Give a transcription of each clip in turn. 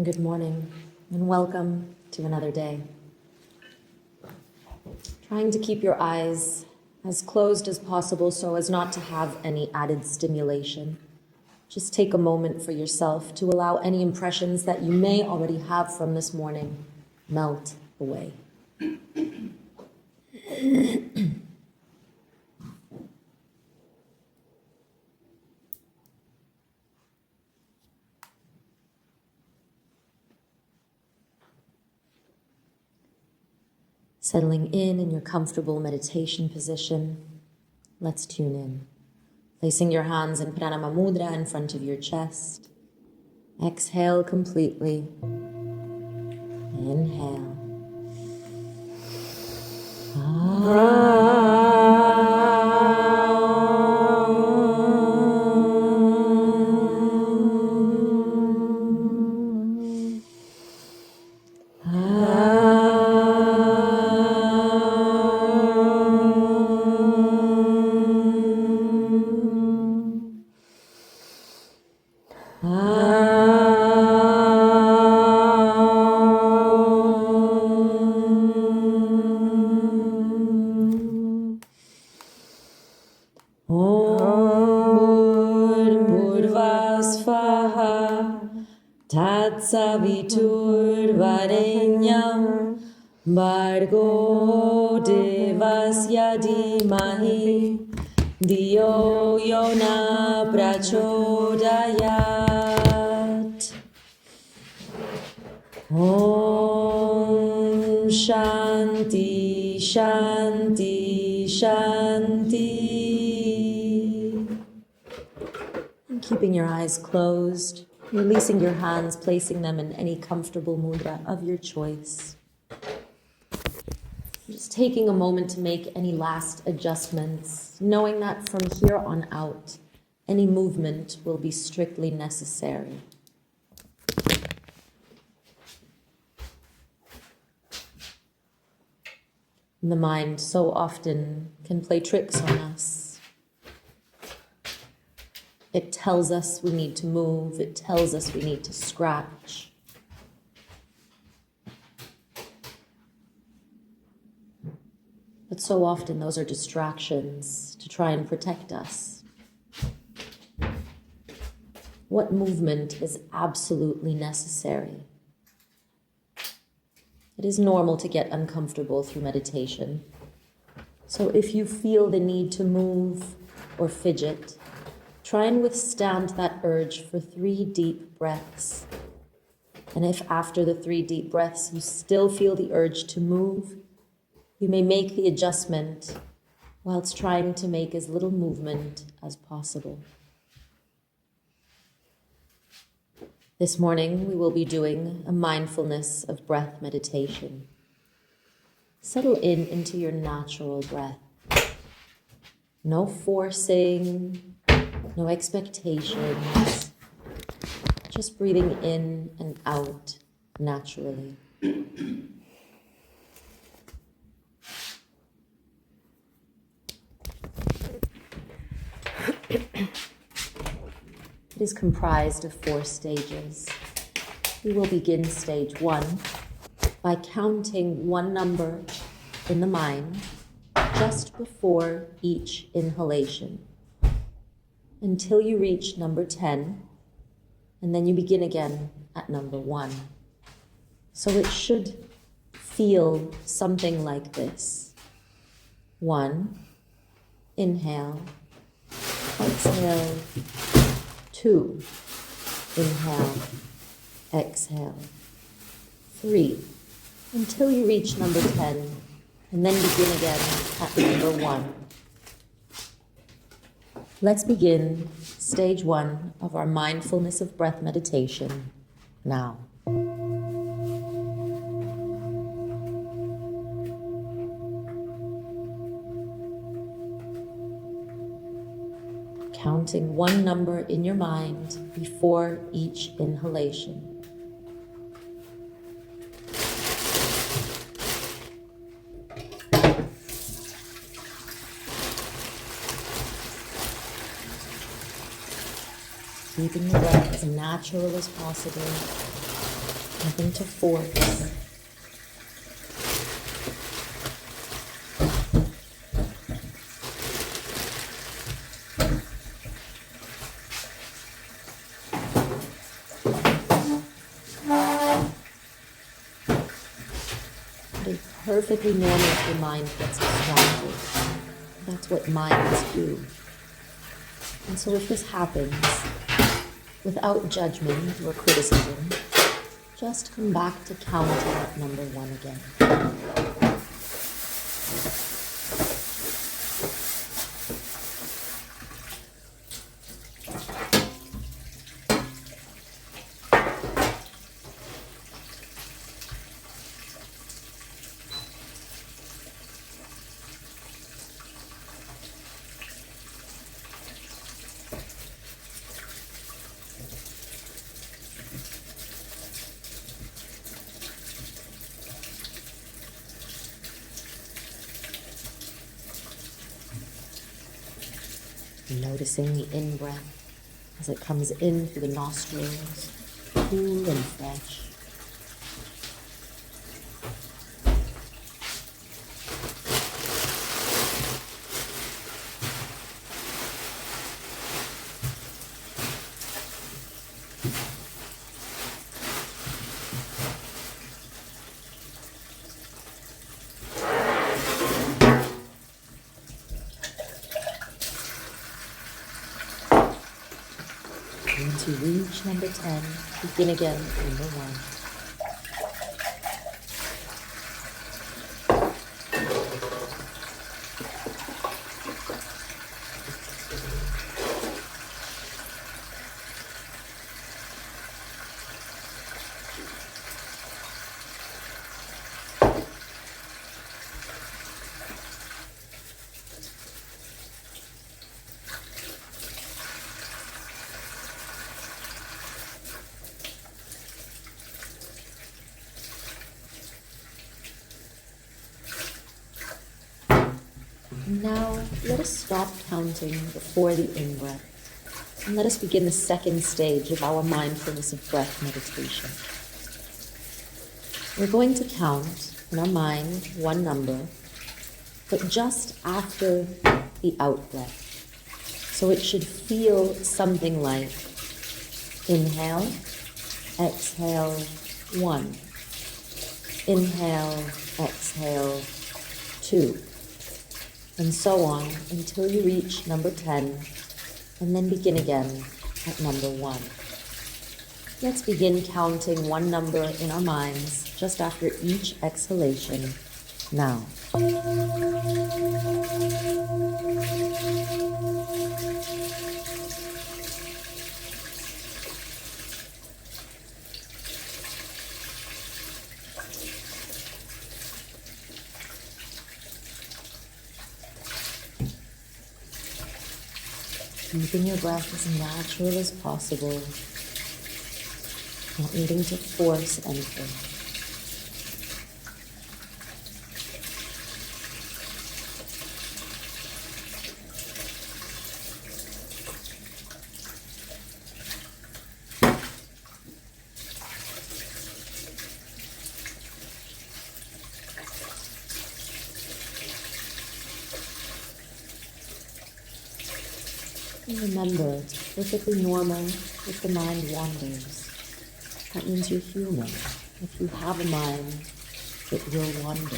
Good morning and welcome to another day. Trying to keep your eyes as closed as possible so as not to have any added stimulation. Just take a moment for yourself to allow any impressions that you may already have from this morning melt away. Settling in your comfortable meditation position, let's tune in. Placing your hands in Pranama Mudra in front of your chest. Exhale completely. Inhale. Saviturvarenyam Bhargo Devasya Dhimahi Diyo Yona Prachodayat. Om Shanti Shanti Shanti. And keeping your eyes closed, releasing your hands, placing them in any comfortable mudra of your choice. Just taking a moment to make any last adjustments, knowing that from here on out, any movement will be strictly necessary. The mind so often can play tricks on us. It tells us we need to move. It tells us we need to scratch. But so often those are distractions to try and protect us. What movement is absolutely necessary? It is normal to get uncomfortable through meditation. So if you feel the need to move or fidget, try and withstand that urge for 3 deep breaths. And if after the 3 deep breaths you still feel the urge to move, you may make the adjustment whilst trying to make as little movement as possible. This morning we will be doing a mindfulness of breath meditation. Settle into your natural breath. No forcing, no expectations, just breathing in and out naturally. It is comprised of 4 stages. We will begin stage 1 by counting 1 number in the mind just before each inhalation, until you reach number 10, and then you begin again at number 1. So it should feel something like this. 1, inhale, exhale. 2, inhale, exhale. 3, until you reach number 10, and then begin again at number 1. Let's begin stage 1 of our mindfulness of breath meditation now. Counting 1 number in your mind before each inhalation. Keeping the breath as natural as possible. Nothing to force. It is perfectly normal if your mind gets distracted. That's what minds do. And so if this happens, without judgment or criticism, just come back to counting at number 1 again. Noticing the in-breath as it comes in through the nostrils, cool and fresh. And to reach number 10, begin again with number 1. Now, let us stop counting before the in-breath, and let us begin the second stage of our mindfulness of breath meditation. We're going to count in our mind 1 number, but just after the out-breath. So it should feel something like inhale, exhale, 1. Inhale, exhale, 2. And so on until you reach number 10, and then begin again at number 1. Let's begin counting 1 number in our minds just after each exhalation now. Keeping your breath as natural as possible, not needing to force anything. And remember, it's perfectly normal if the mind wanders. That means you're human. If you have a mind, it will wander.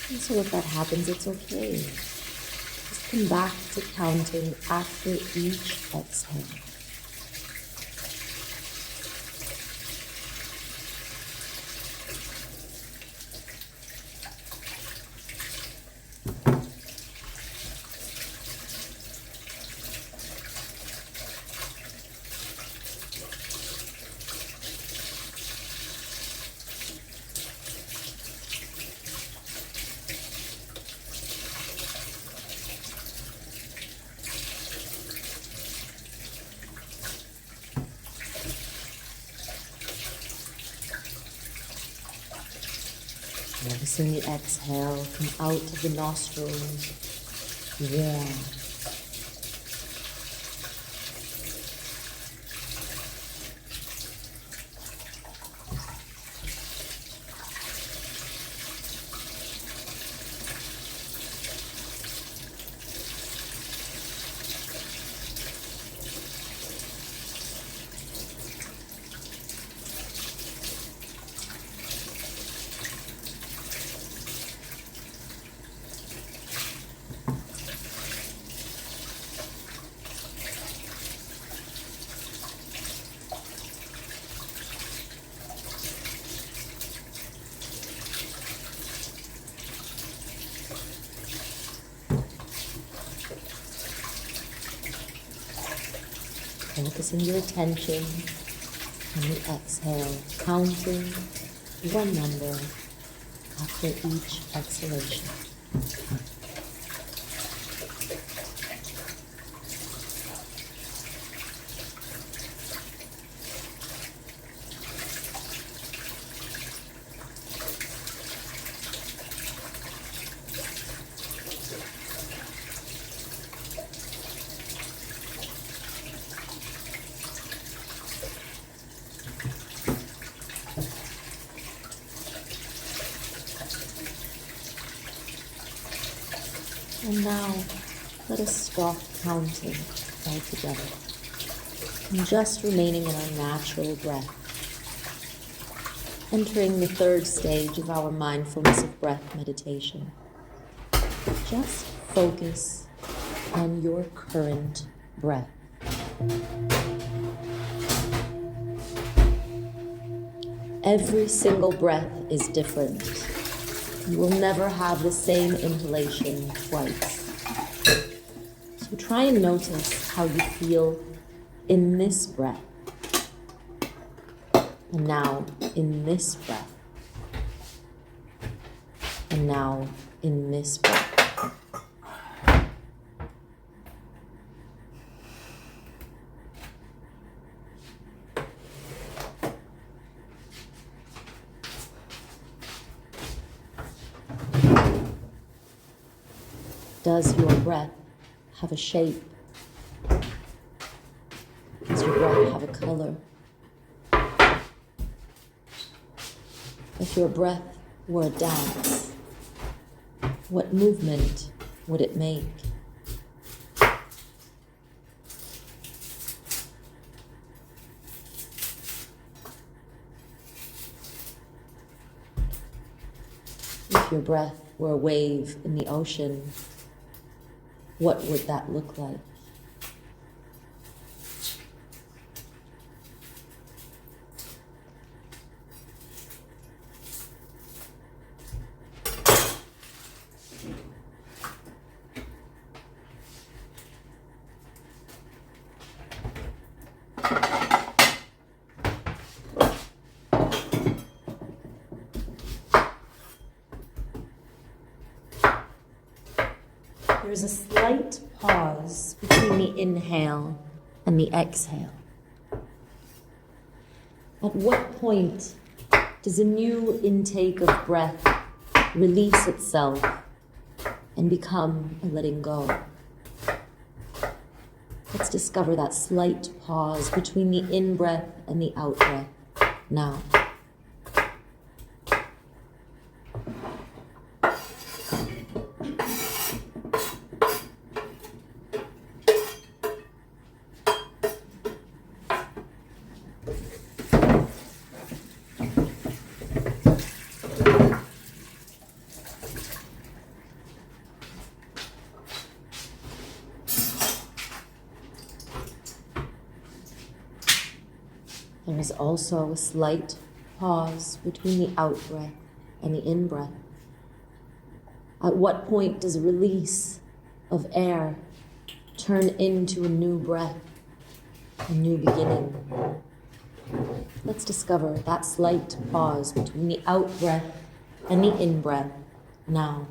And so if that happens, it's okay. Just come back to counting after each exhale. Noticing the exhale come out of the nostrils, warm. Focusing your attention on the exhale, counting one number after each exhalation. And now, let us stop counting altogether and just remaining in our natural breath, entering the third stage of our mindfulness of breath meditation. Just focus on your current breath. Every single breath is different. You will never have the same inhalation twice. So try and notice how you feel in this breath. And now in this breath. And now in this breath. Does your breath have a shape? Does your breath have a color? If your breath were a dance, what movement would it make? If your breath were a wave in the ocean, what would that look like? There's a slight pause between the inhale and the exhale. At what point does a new intake of breath release itself and become a letting go? Let's discover that slight pause between the in-breath and the out-breath now. There is also a slight pause between the out-breath and the in-breath. At what point does a release of air turn into a new breath, a new beginning? Let's discover that slight pause between the out-breath and the in-breath now.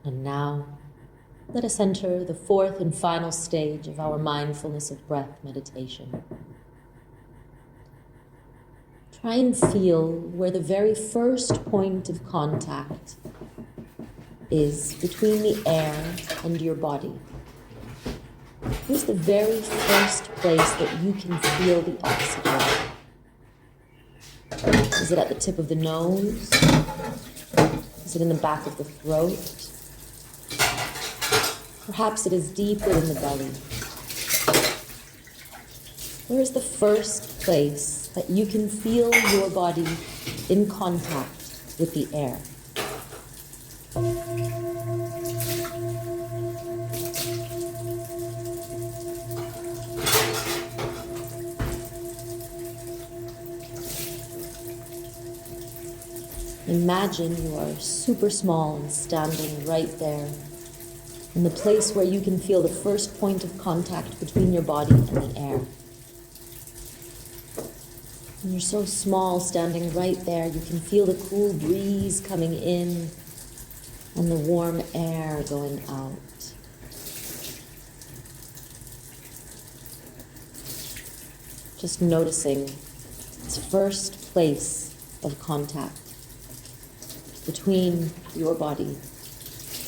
And now, let us enter the fourth and final stage of our mindfulness of breath meditation. Try and feel where the very first point of contact is between the air and your body. Where's the very first place that you can feel the oxygen? Is it at the tip of the nose? Is it in the back of the throat? Perhaps it is deep within the belly. Where is the first place that you can feel your body in contact with the air? Imagine you are super small and standing right there in the place where you can feel the first point of contact between your body and the air. And you're so small, standing right there, you can feel the cool breeze coming in and the warm air going out. Just noticing this first place of contact between your body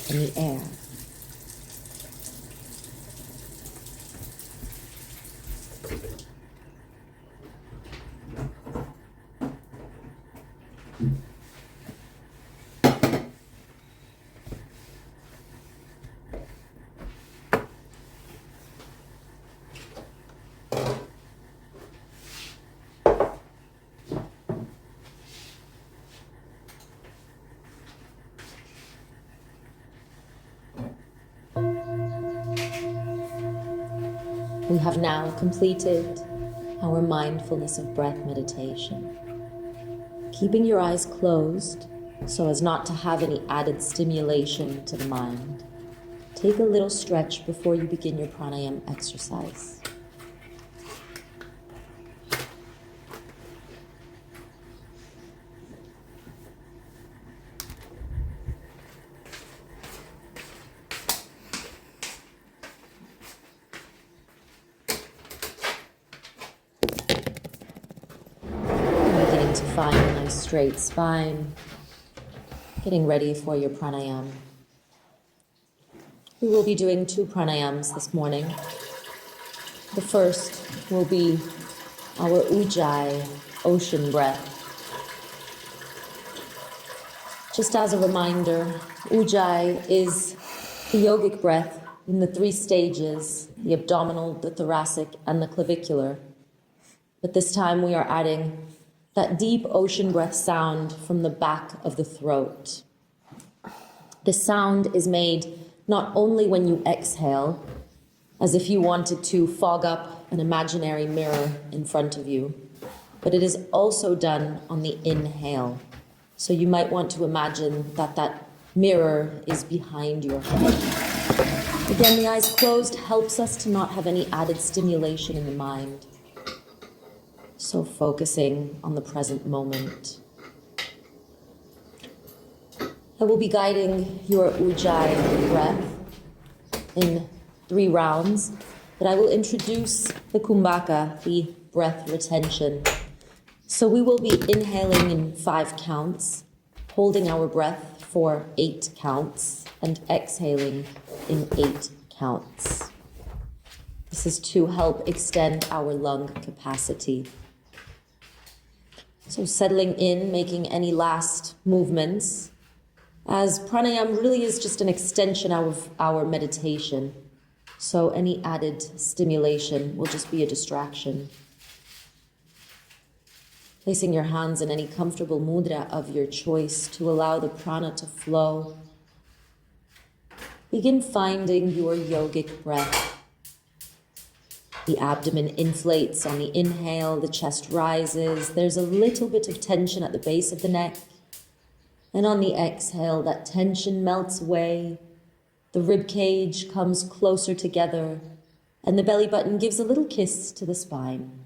and the air. We have now completed our mindfulness of breath meditation. Keeping your eyes closed so as not to have any added stimulation to the mind, take a little stretch before you begin your pranayama exercise. Find a nice straight spine, getting ready for your pranayama. We will be doing 2 pranayams this morning. The first will be our ujjayi, ocean breath. Just as a reminder, ujjayi is the yogic breath in the 3 stages, the abdominal, the thoracic, and the clavicular. But this time we are adding that deep ocean breath sound from the back of the throat. This sound is made not only when you exhale, as if you wanted to fog up an imaginary mirror in front of you, but it is also done on the inhale. So you might want to imagine that that mirror is behind your head. Again, the eyes closed helps us to not have any added stimulation in the mind. So focusing on the present moment. I will be guiding your ujjayi breath in 3 rounds, but I will introduce the kumbhaka, the breath retention. So we will be inhaling in 5 counts, holding our breath for 8 counts, and exhaling in 8 counts. This is to help extend our lung capacity. So settling in, making any last movements, as pranayama really is just an extension of our meditation. So any added stimulation will just be a distraction. Placing your hands in any comfortable mudra of your choice to allow the prana to flow. Begin finding your yogic breath. The abdomen inflates on the inhale, the chest rises, there's a little bit of tension at the base of the neck. And on the exhale, that tension melts away, the rib cage comes closer together, and the belly button gives a little kiss to the spine.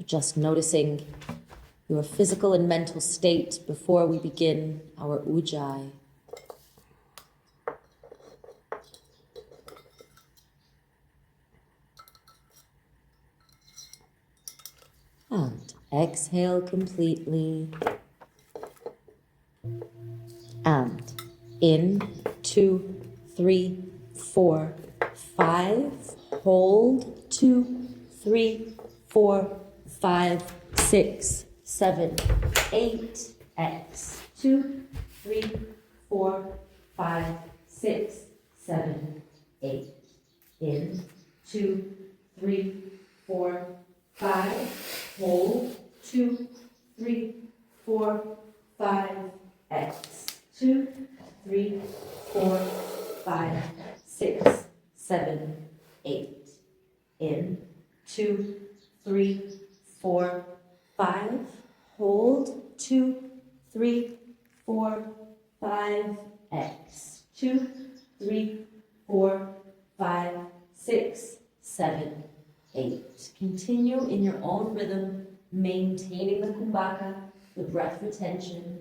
Just noticing your physical and mental state before we begin our ujjayi. And exhale completely. And in, 2, 3, 4, 5. Hold, 2, 3, 4, 5, 6, 7, 8. X. 2, 3, 4, 5, 6, 7, 8. In, 2, 3, 4, 5. Hold, 2, 3, 4, 5. X. 2, 3, 4, 5, 6, 7, 8. In, 2, 3, 4, 5. Hold, 2, 3, 4, 5. X. 2, 3, 4, 5, 6, 7, 8. Continue in your own rhythm, maintaining the kumbhaka, the breath retention.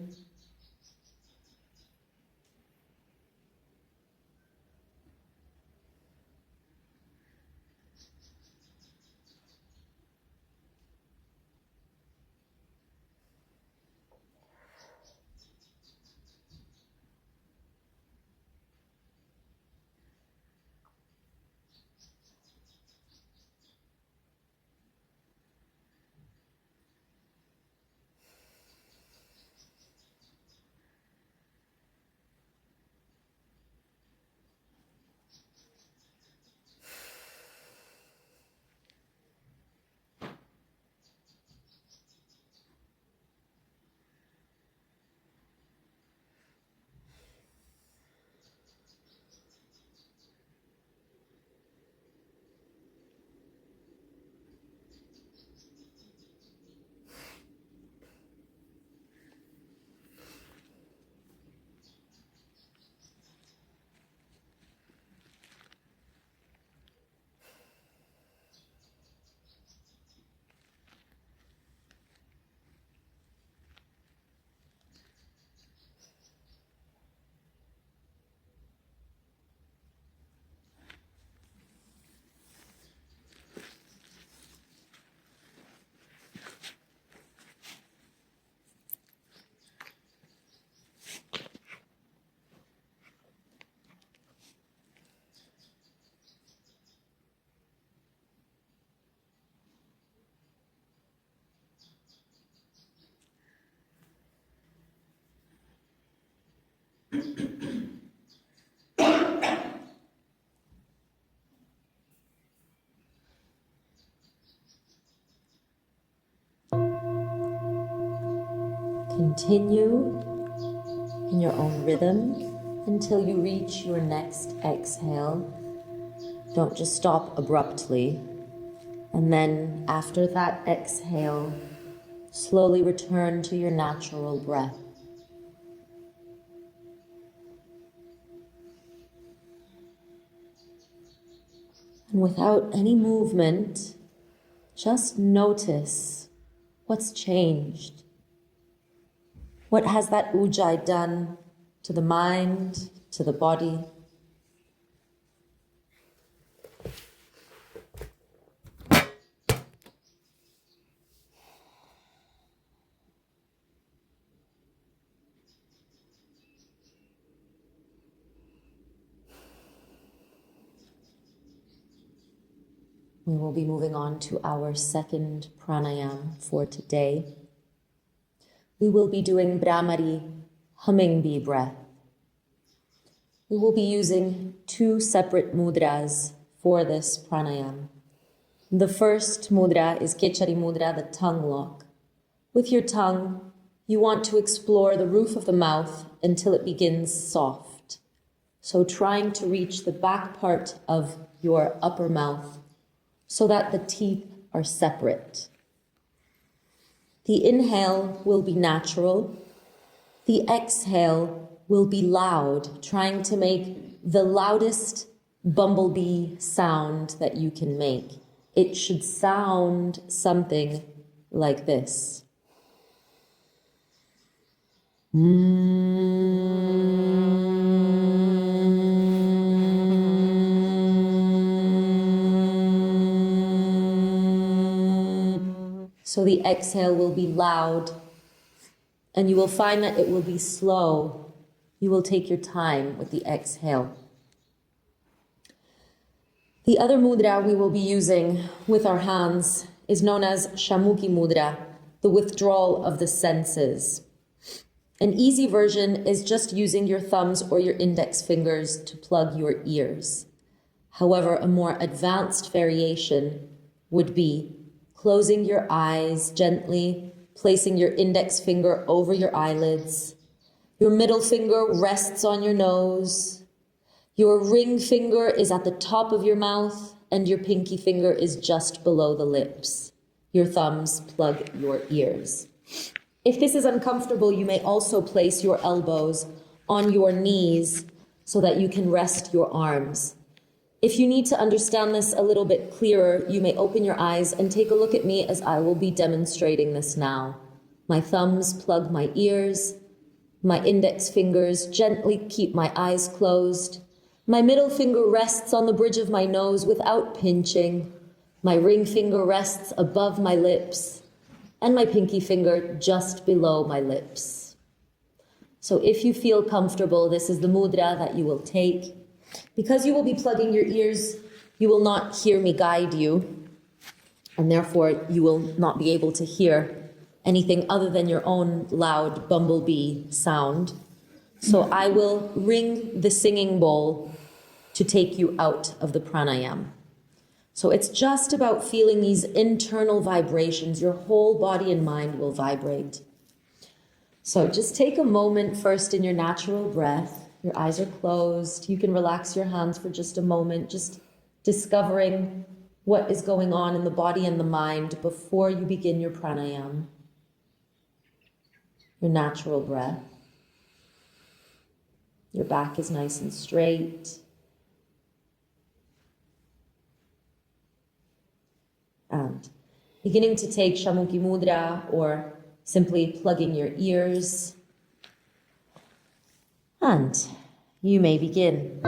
Continue in your own rhythm until you reach your next exhale. Don't just stop abruptly. And then after that exhale, slowly return to your natural breath. And without any movement, just notice what's changed. What has that ujjayi done to the mind, to the body? We will be moving on to our second pranayam for today. We will be doing Brahmari, humming bee breath. We will be using two separate mudras for this pranayam. The first mudra is Kechari mudra, the tongue lock. With your tongue, you want to explore the roof of the mouth until it begins soft. So trying to reach the back part of your upper mouth so that the teeth are separate. The inhale will be natural. The exhale will be loud, trying to make the loudest bumblebee sound that you can make. It should sound something like this. So the exhale will be loud, and you will find that it will be slow. You will take your time with the exhale. The other mudra we will be using with our hands is known as Shamukhi mudra, the withdrawal of the senses. An easy version is just using your thumbs or your index fingers to plug your ears. However, a more advanced variation would be closing your eyes gently, placing your index finger over your eyelids. Your middle finger rests on your nose. Your ring finger is at the top of your mouth, and your pinky finger is just below the lips. Your thumbs plug your ears. If this is uncomfortable, you may also place your elbows on your knees so that you can rest your arms. If you need to understand this a little bit clearer, you may open your eyes and take a look at me as I will be demonstrating this now. My thumbs plug my ears. My index fingers gently keep my eyes closed. My middle finger rests on the bridge of my nose without pinching. My ring finger rests above my lips, and my pinky finger just below my lips. So if you feel comfortable, this is the mudra that you will take. Because you will be plugging your ears, you will not hear me guide you, and therefore you will not be able to hear anything other than your own loud bumblebee sound. So I will ring the singing bowl to take you out of the pranayama. So it's just about feeling these internal vibrations. Your whole body and mind will vibrate. So just take a moment first in your natural breath. Your eyes are closed. You can relax your hands for just a moment, just discovering what is going on in the body and the mind before you begin your pranayama. Your natural breath. Your back is nice and straight. And beginning to take Shamukhi Mudra, or simply plugging your ears. And you may begin.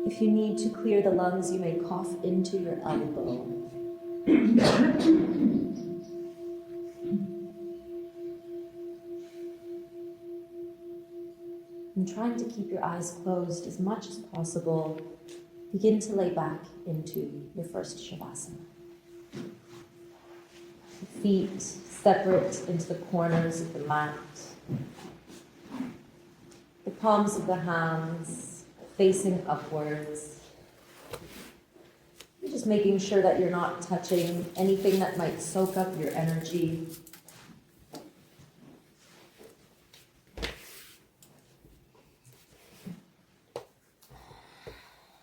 If you need to clear the lungs, you may cough into your elbow. And trying to keep your eyes closed as much as possible, begin to lay back into your first Shavasana. Feet separate into the corners of the mat. The palms of the hands facing upwards. Just making sure that you're not touching anything that might soak up your energy.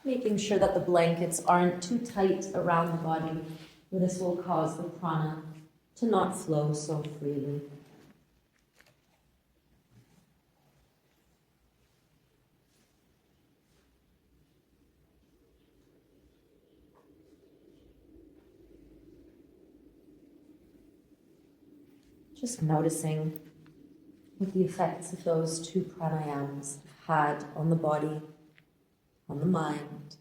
Making sure that the blankets aren't too tight around the body, or this will cause the prana to not flow so freely. Just noticing what the effects of those two pranayams have had on the body, on the mind.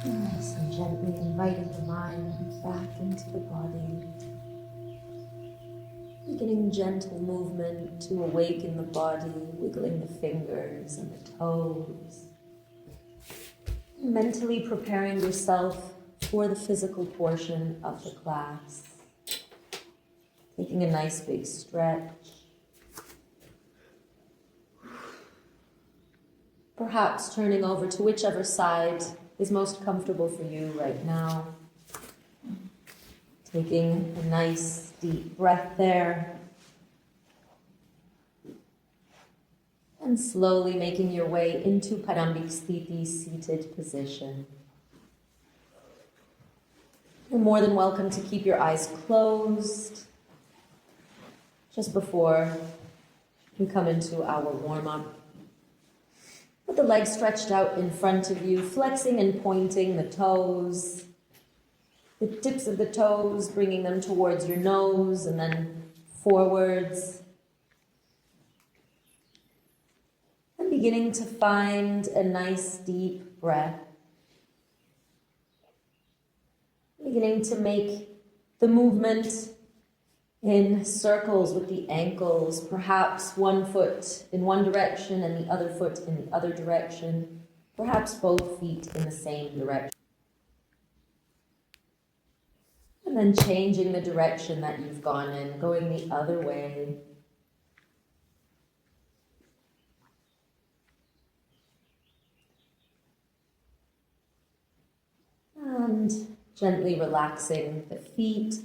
Nice and gently inviting the mind back into the body. Beginning gentle movement to awaken the body, wiggling the fingers and the toes. Mentally preparing yourself for the physical portion of the class. Taking a nice big stretch. Perhaps turning over to whichever side is most comfortable for you right now. Taking a nice deep breath there. And slowly making your way into Parambik Sthiti, seated position. You're more than welcome to keep your eyes closed just before we come into our warm-up. With the legs stretched out in front of you, flexing and pointing the toes, the tips of the toes, bringing them towards your nose and then forwards. And beginning to find a nice deep breath. Beginning to make the movement in circles with the ankles, perhaps one foot in one direction and the other foot in the other direction, perhaps both feet in the same direction. And then changing the direction that you've gone in, going the other way. And gently relaxing the feet.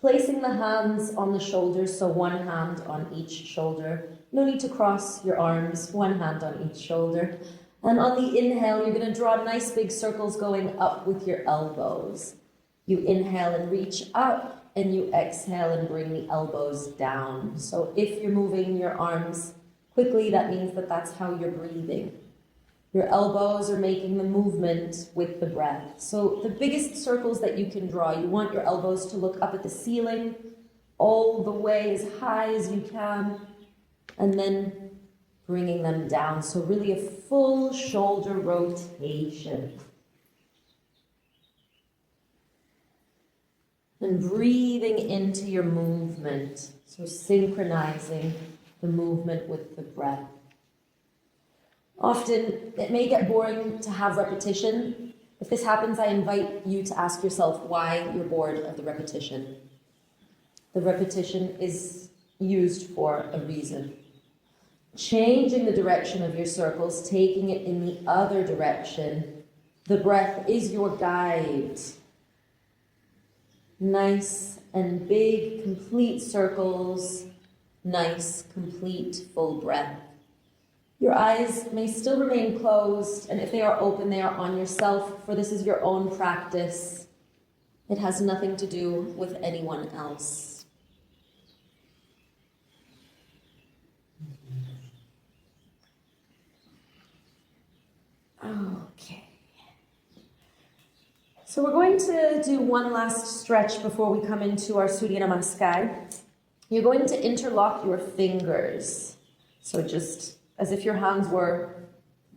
Placing the hands on the shoulders, so one hand on each shoulder. No need to cross your arms, one hand on each shoulder. And on the inhale, you're going to draw nice big circles going up with your elbows. You inhale and reach up, and you exhale and bring the elbows down. So if you're moving your arms quickly, that means that that's how you're breathing. Your elbows are making the movement with the breath. So the biggest circles that you can draw, you want your elbows to look up at the ceiling, all the way as high as you can, and then bringing them down. So really a full shoulder rotation. And breathing into your movement. So synchronizing the movement with the breath. Often, it may get boring to have repetition. If this happens, I invite you to ask yourself why you're bored of the repetition. The repetition is used for a reason. Changing the direction of your circles, taking it in the other direction. The breath is your guide. Nice and big, complete circles. Nice, complete, full breath. Your eyes may still remain closed, and if they are open, they are on yourself, for this is your own practice. It has nothing to do with anyone else. Okay. So we're going to do one last stretch before we come into our Surya Namaskar. You're going to interlock your fingers. So just as if your hands were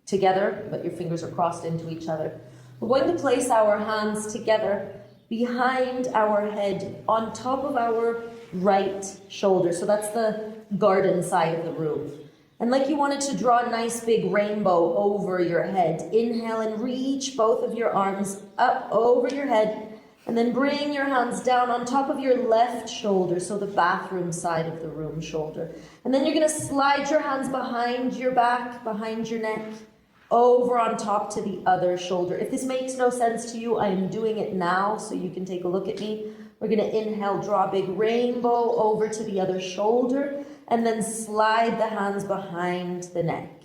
together, but your fingers are crossed into each other. We're going to place our hands together behind our head, on top of our right shoulder. So that's the garden side of the room. And like you wanted to draw a nice big rainbow over your head. Inhale and reach both of your arms up over your head. And then bring your hands down on top of your left shoulder, so the bathroom side of the room shoulder. And then you're going to slide your hands behind your back, behind your neck, over on top to the other shoulder. If this makes no sense to you, I am doing it now so you can take a look at me. We're going to inhale, draw a big rainbow over to the other shoulder, and then slide the hands behind the neck.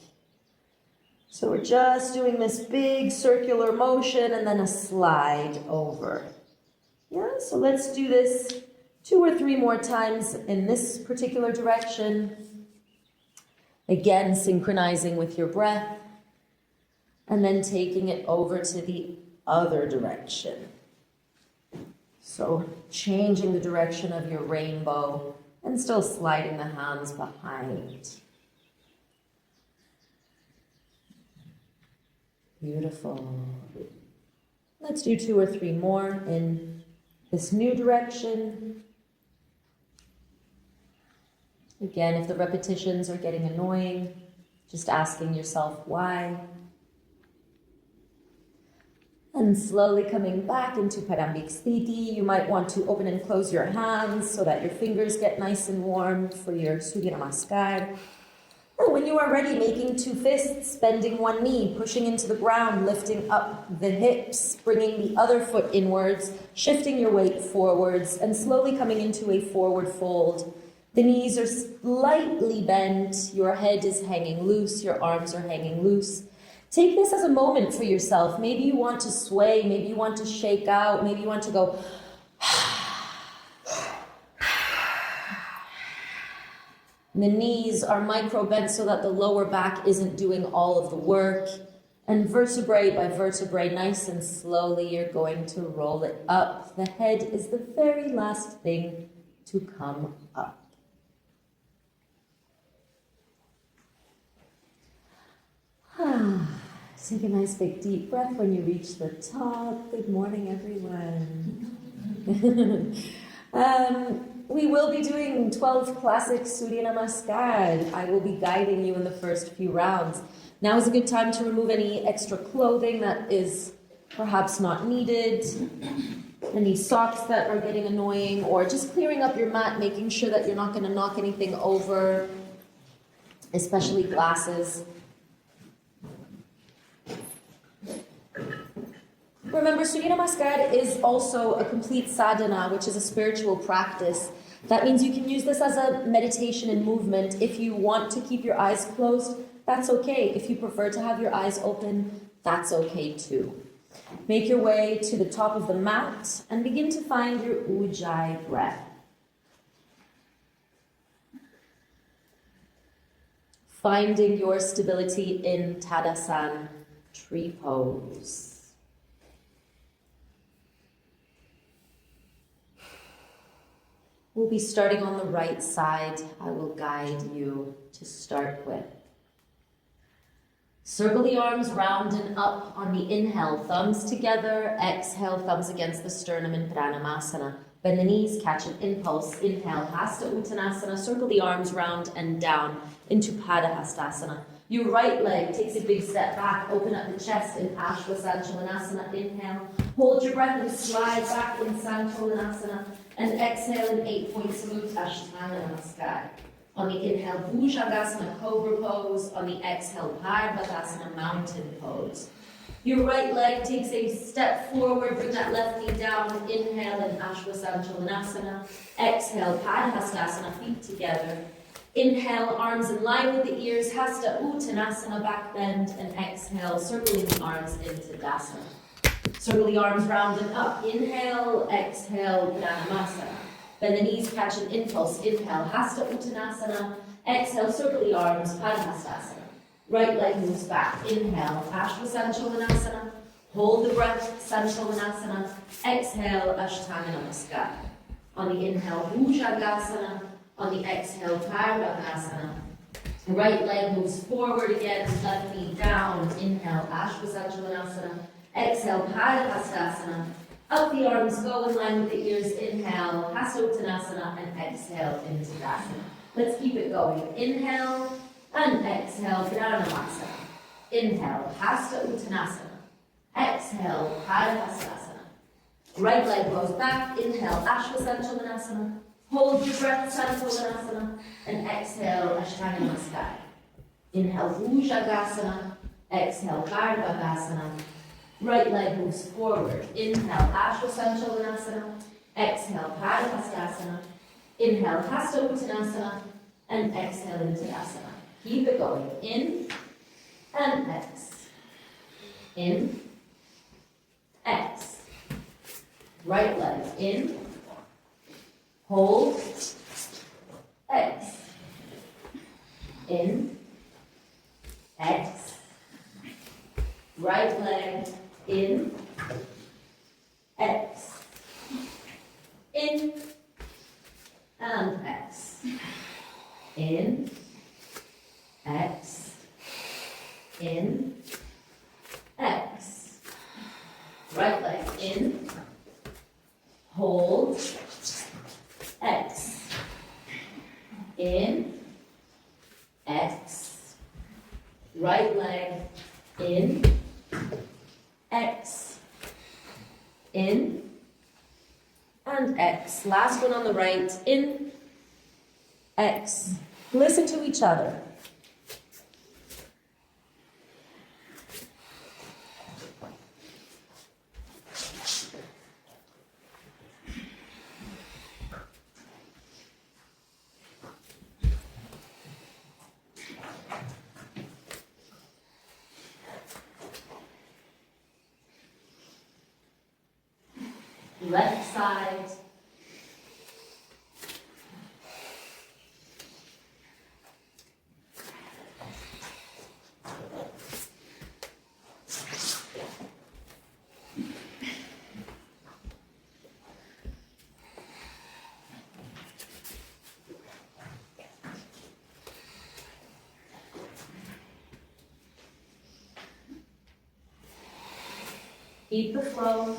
So we're just doing this big circular motion and then a slide over. Yeah, so let's do this 2 or 3 more times in this particular direction. Again, synchronizing with your breath. And then taking it over to the other direction. So changing the direction of your rainbow and still sliding the hands behind. Beautiful. Let's do 2 or 3 more in this new direction. Again, if the repetitions are getting annoying, just asking yourself why. And slowly coming back into Parambik Sthiti. You might want to open and close your hands so that your fingers get nice and warm for your Surya Namaskar. And when you are ready, making 2 fists, bending one knee, pushing into the ground, lifting up the hips, bringing the other foot inwards, shifting your weight forwards, and slowly coming into a forward fold. The knees are slightly bent, your head is hanging loose, your arms are hanging loose. Take this as a moment for yourself. Maybe you want to sway, maybe you want to shake out, maybe you want to go. The knees are micro bent so that the lower back isn't doing all of the work. And vertebrae by vertebrae, nice and slowly, you're going to roll it up. The head is the very last thing to come up. Take a nice big deep breath when you reach the top. Good morning, everyone. We will be doing 12 classic Surya Namaskar. I will be guiding you in the first few rounds. Now is a good time to remove any extra clothing that is perhaps not needed, any socks that are getting annoying, or just clearing up your mat, making sure that you're not going to knock anything over, especially glasses. Remember, Surya Namaskar is also a complete sadhana, which is a spiritual practice. That means you can use this as a meditation and movement. If you want to keep your eyes closed, that's okay. If you prefer to have your eyes open, that's okay too. Make your way to the top of the mat and begin to find your Ujjayi breath. Finding your stability in Tadasana. tree pose. We'll be starting on the right side. I will guide you to start with. Circle the arms round and up on the inhale, thumbs together, exhale, thumbs against the sternum in Pranamasana. Bend the knees, catch an impulse, inhale, Hasta Uttanasana, circle the arms round and down into Padahastasana. Your right leg takes a big step back, open up the chest in Ashwasanchalanasana, inhale, hold your breath and slide back in Sanchalanasana, and exhale in 8-point salute, Ashtanga Namaskar. On the inhale, Bhujangasana, Cobra pose. On the exhale, Parvatasana, mountain pose. Your right leg takes a step forward, bring that left knee down. Inhale in Ashwasanchalanasana. Exhale, Padahastasana, feet together. Inhale, arms in line with the ears, Hasta Uttanasana, back bend, and exhale, circling the arms into Dasana. Circle the arms round and up. Inhale, exhale, Pranamasana. Bend the knees, catch an impulse. Inhale, Hasta Uttanasana. Exhale, circle the arms, Padahastasana. Right leg moves back. Inhale, Ashwasanchalanasana. Hold the breath, Sanchalanasana. Exhale, Ashtanga Namaskar. On the inhale, Bhujangasana. On the exhale, Parvatasana. Right leg moves forward again, left knee down. Inhale, Ashwasanchalanasana. Exhale, Padahastasana. Up the arms, go in line with the ears. Inhale, Hasta Uttanasana, and exhale into Dasana. Let's keep it going. Inhale and exhale, Pranamasana. Inhale, Hasta Uttanasana. Exhale, Padahastasana. Right leg goes back. Inhale, Ashwasanchalanasana. Hold your breath, Sanchalanasana, and exhale, Ashtanga Namaskar. Inhale, Bhujangasana. Exhale, Parvatasana. Right leg moves forward. Inhale, Ashwasanchalanasana. Exhale, Padahastasana. Inhale, Hasta Uttanasana. And exhale into Asana. Keep it going. In and X. In, X. Right leg in. Hold. X. In. X. Right leg in. X. In. And X. In. X. In. X. Right leg in. Hold. X. In. X. Right leg in. X. In. And X. Last one on the right. In. X. Listen to each other. Left side. Keep the flow.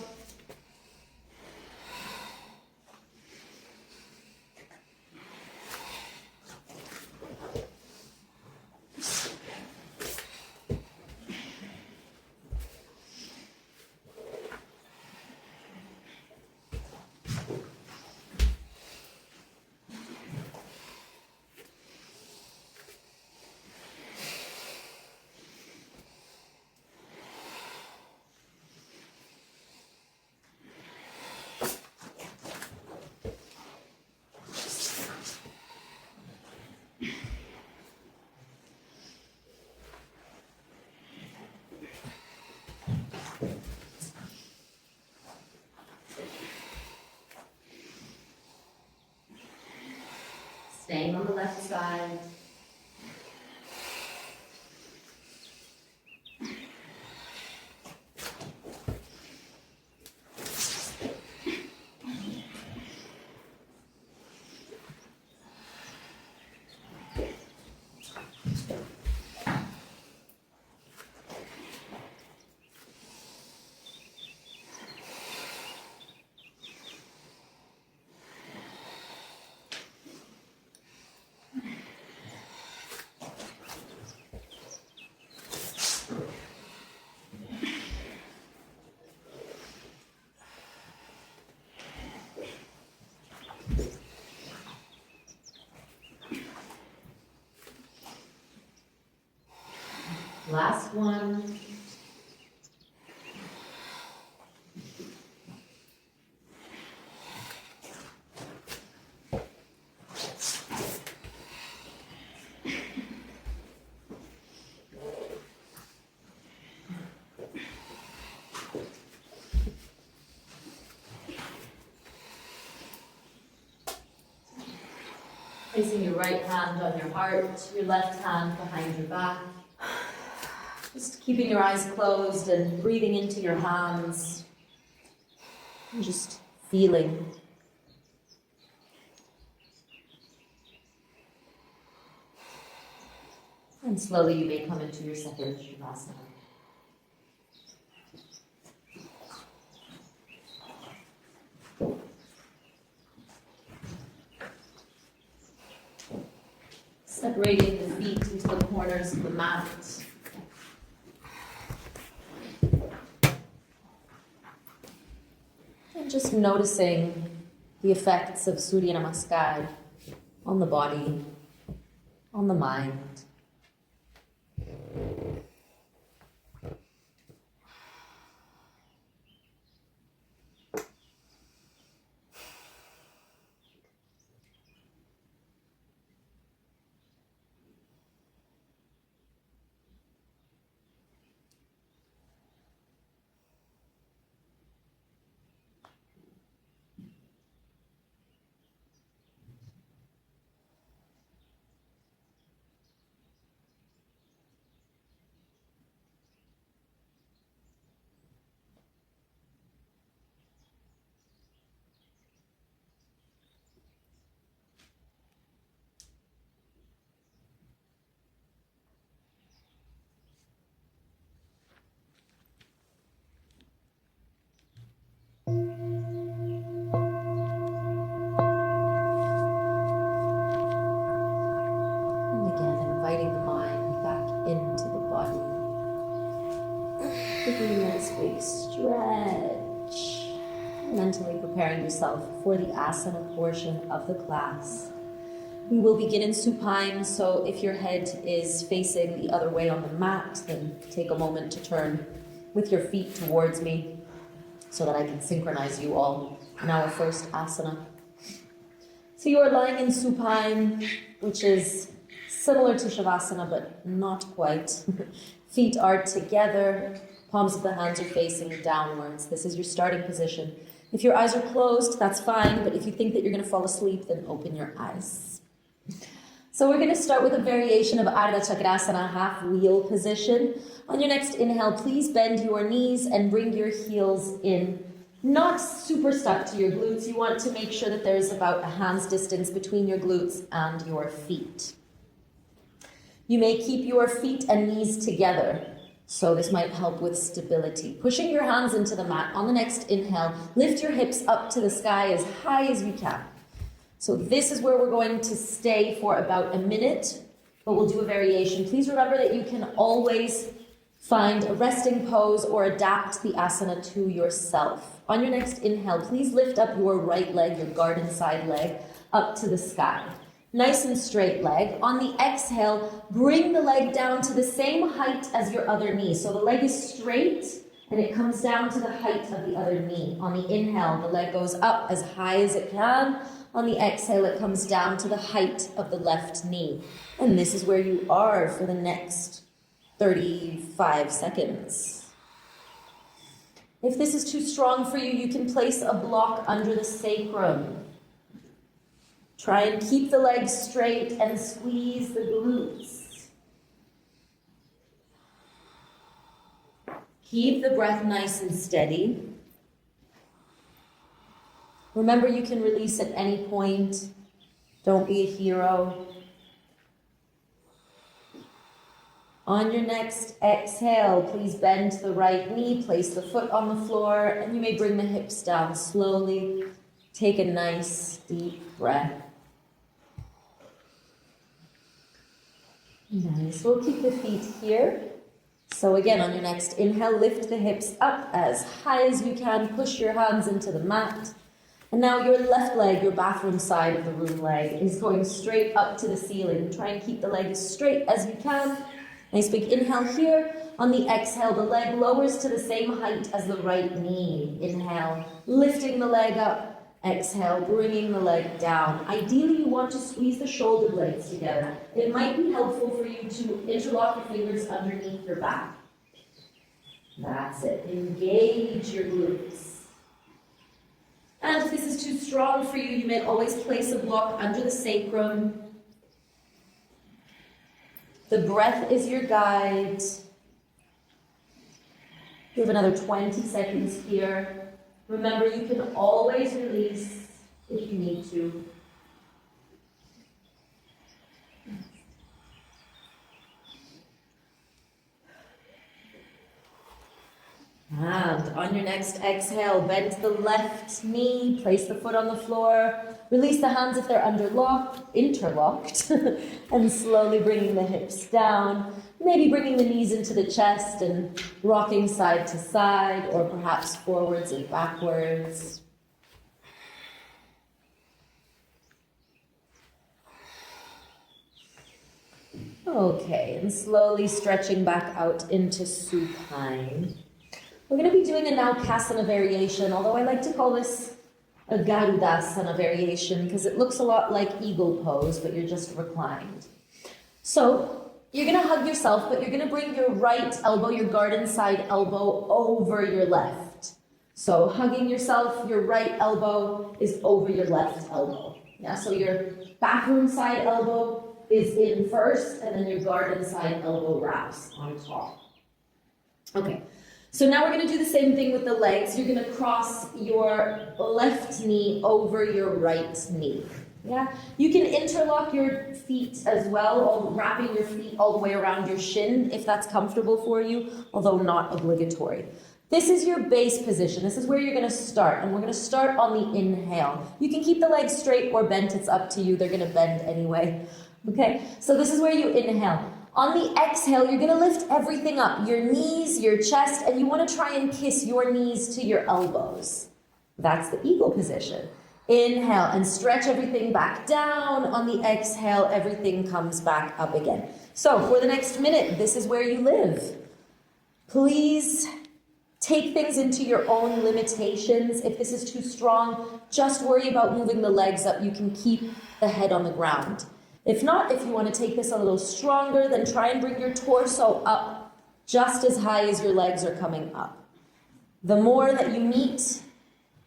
Staying on the left side. Last one. Placing your right hand on your heart, your left hand behind your back. Just keeping your eyes closed and breathing into your hands. And just feeling. And slowly you may come into your second Shavasana. Separating the feet into the corners of the mat. And just noticing the effects of Surya Namaskar on the body, on the mind. Taking a nice big stretch. Mentally preparing yourself for the asana portion of the class. We will begin in supine, so if your head is facing the other way on the mat, then take a moment to turn with your feet towards me so that I can synchronize you all in our first asana. So you are lying in supine, which is similar to Shavasana, but not quite. Feet are together. Palms of the hands are facing downwards. This is your starting position. If your eyes are closed, that's fine, but if you think that you're going to fall asleep, then open your eyes. So we're going to start with a variation of Ardha Chakrasana, half wheel position. On your next inhale, please bend your knees and bring your heels in. Not super stuck to your glutes. You want to make sure that there's about a hand's distance between your glutes and your feet. You may keep your feet and knees together. So this might help with stability. Pushing your hands into the mat. On the next inhale, lift your hips up to the sky as high as you can. So this is where we're going to stay for about a minute, but we'll do a variation. Please remember that you can always find a resting pose or adapt the asana to yourself. On your next inhale, please lift up your right leg, your garden side leg, up to the sky. Nice and straight leg. On the exhale, bring the leg down to the same height as your other knee. So the leg is straight and it comes down to the height of the other knee. On the inhale, the leg goes up as high as it can. On the exhale, it comes down to the height of the left knee. And this is where you are for the next 35 seconds. If this is too strong for you, you can place a block under the sacrum. Try and keep the legs straight and squeeze the glutes. Keep the breath nice and steady. Remember, you can release at any point. Don't be a hero. On your next exhale, please bend the right knee, place the foot on the floor, and you may bring the hips down slowly. Take a nice deep breath. Nice. We'll keep the feet here. So again, on your next inhale, lift the hips up as high as you can. Push your hands into the mat. And now your left leg, your bathroom side of the room leg, is going straight up to the ceiling. Try and keep the leg as straight as you can. Nice big inhale here. On the exhale, the leg lowers to the same height as the right knee. Inhale, lifting the leg up. Exhale, bringing the leg down. Ideally, you want to squeeze the shoulder blades together. It might be helpful for you to interlock your fingers underneath your back. That's it. Engage your glutes. And if this is too strong for you, you may always place a block under the sacrum. The breath is your guide. You have another 20 seconds here. Remember, you can always release if you need to. And on your next exhale, bend the left knee, place the foot on the floor, release the hands if they're interlocked, and slowly bringing the hips down, maybe bringing the knees into the chest and rocking side to side, or perhaps forwards and backwards. Okay, and slowly stretching back out into supine. We're going to be doing a Naukasana variation, although I like to call this a Garudasana variation because it looks a lot like eagle pose, but you're just reclined. So you're going to hug yourself, but you're going to bring your right elbow, your garden side elbow, over your left. So hugging yourself, your right elbow is over your left elbow. Yeah, so your bathroom side elbow is in first, and then your garden side elbow wraps on top. Okay. So now we're going to do the same thing with the legs. You're going to cross your left knee over your right knee. Yeah? You can interlock your feet as well, wrapping your feet all the way around your shin if that's comfortable for you, although not obligatory. This is your base position. This is where you're going to start, and we're going to start on the inhale. You can keep the legs straight or bent. It's up to you. They're going to bend anyway. Okay? So this is where you inhale. On the exhale, you're going to lift everything up, your knees, your chest, and you want to try and kiss your knees to your elbows. That's the eagle position. Inhale and stretch everything back down. On the exhale, everything comes back up again. So for the next minute, this is where you live. Please take things into your own limitations. If this is too strong, just worry about moving the legs up. You can keep the head on the ground. If not, if you want to take this a little stronger, then try and bring your torso up just as high as your legs are coming up. The more that you meet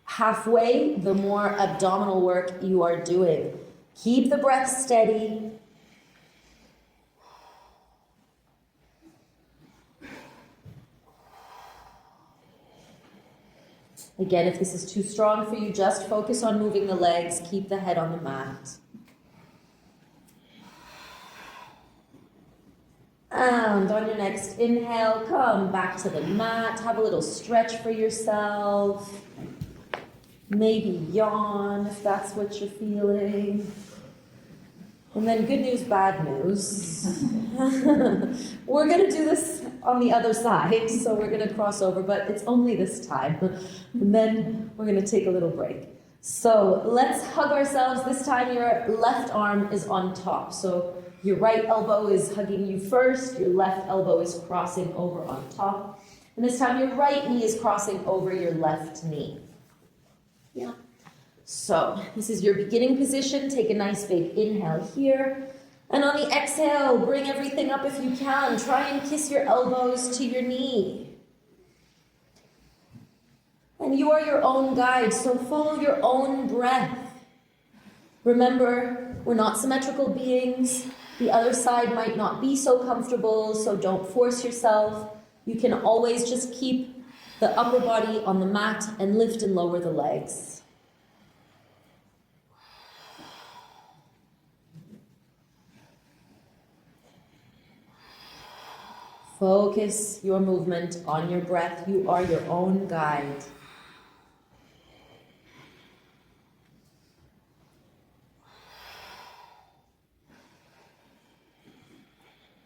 halfway, the more abdominal work you are doing. Keep the breath steady. Again, if this is too strong for you, just focus on moving the legs. Keep the head on the mat. And on your next inhale, come back to the mat. Have a little stretch for yourself. Maybe yawn if that's what you're feeling. And then good news, bad news. We're going to do this on the other side, so we're going to cross over, but it's only this time. And then we're going to take a little break. So let's hug ourselves. This time your left arm is on top. So your right elbow is hugging you first, your left elbow is crossing over on top. And this time your right knee is crossing over your left knee. Yeah. So this is your beginning position. Take a nice big inhale here. And on the exhale, bring everything up if you can. Try and kiss your elbows to your knee. And you are your own guide, so follow your own breath. Remember, we're not symmetrical beings. The other side might not be so comfortable, so don't force yourself. You can always just keep the upper body on the mat and lift and lower the legs. Focus your movement on your breath. You are your own guide.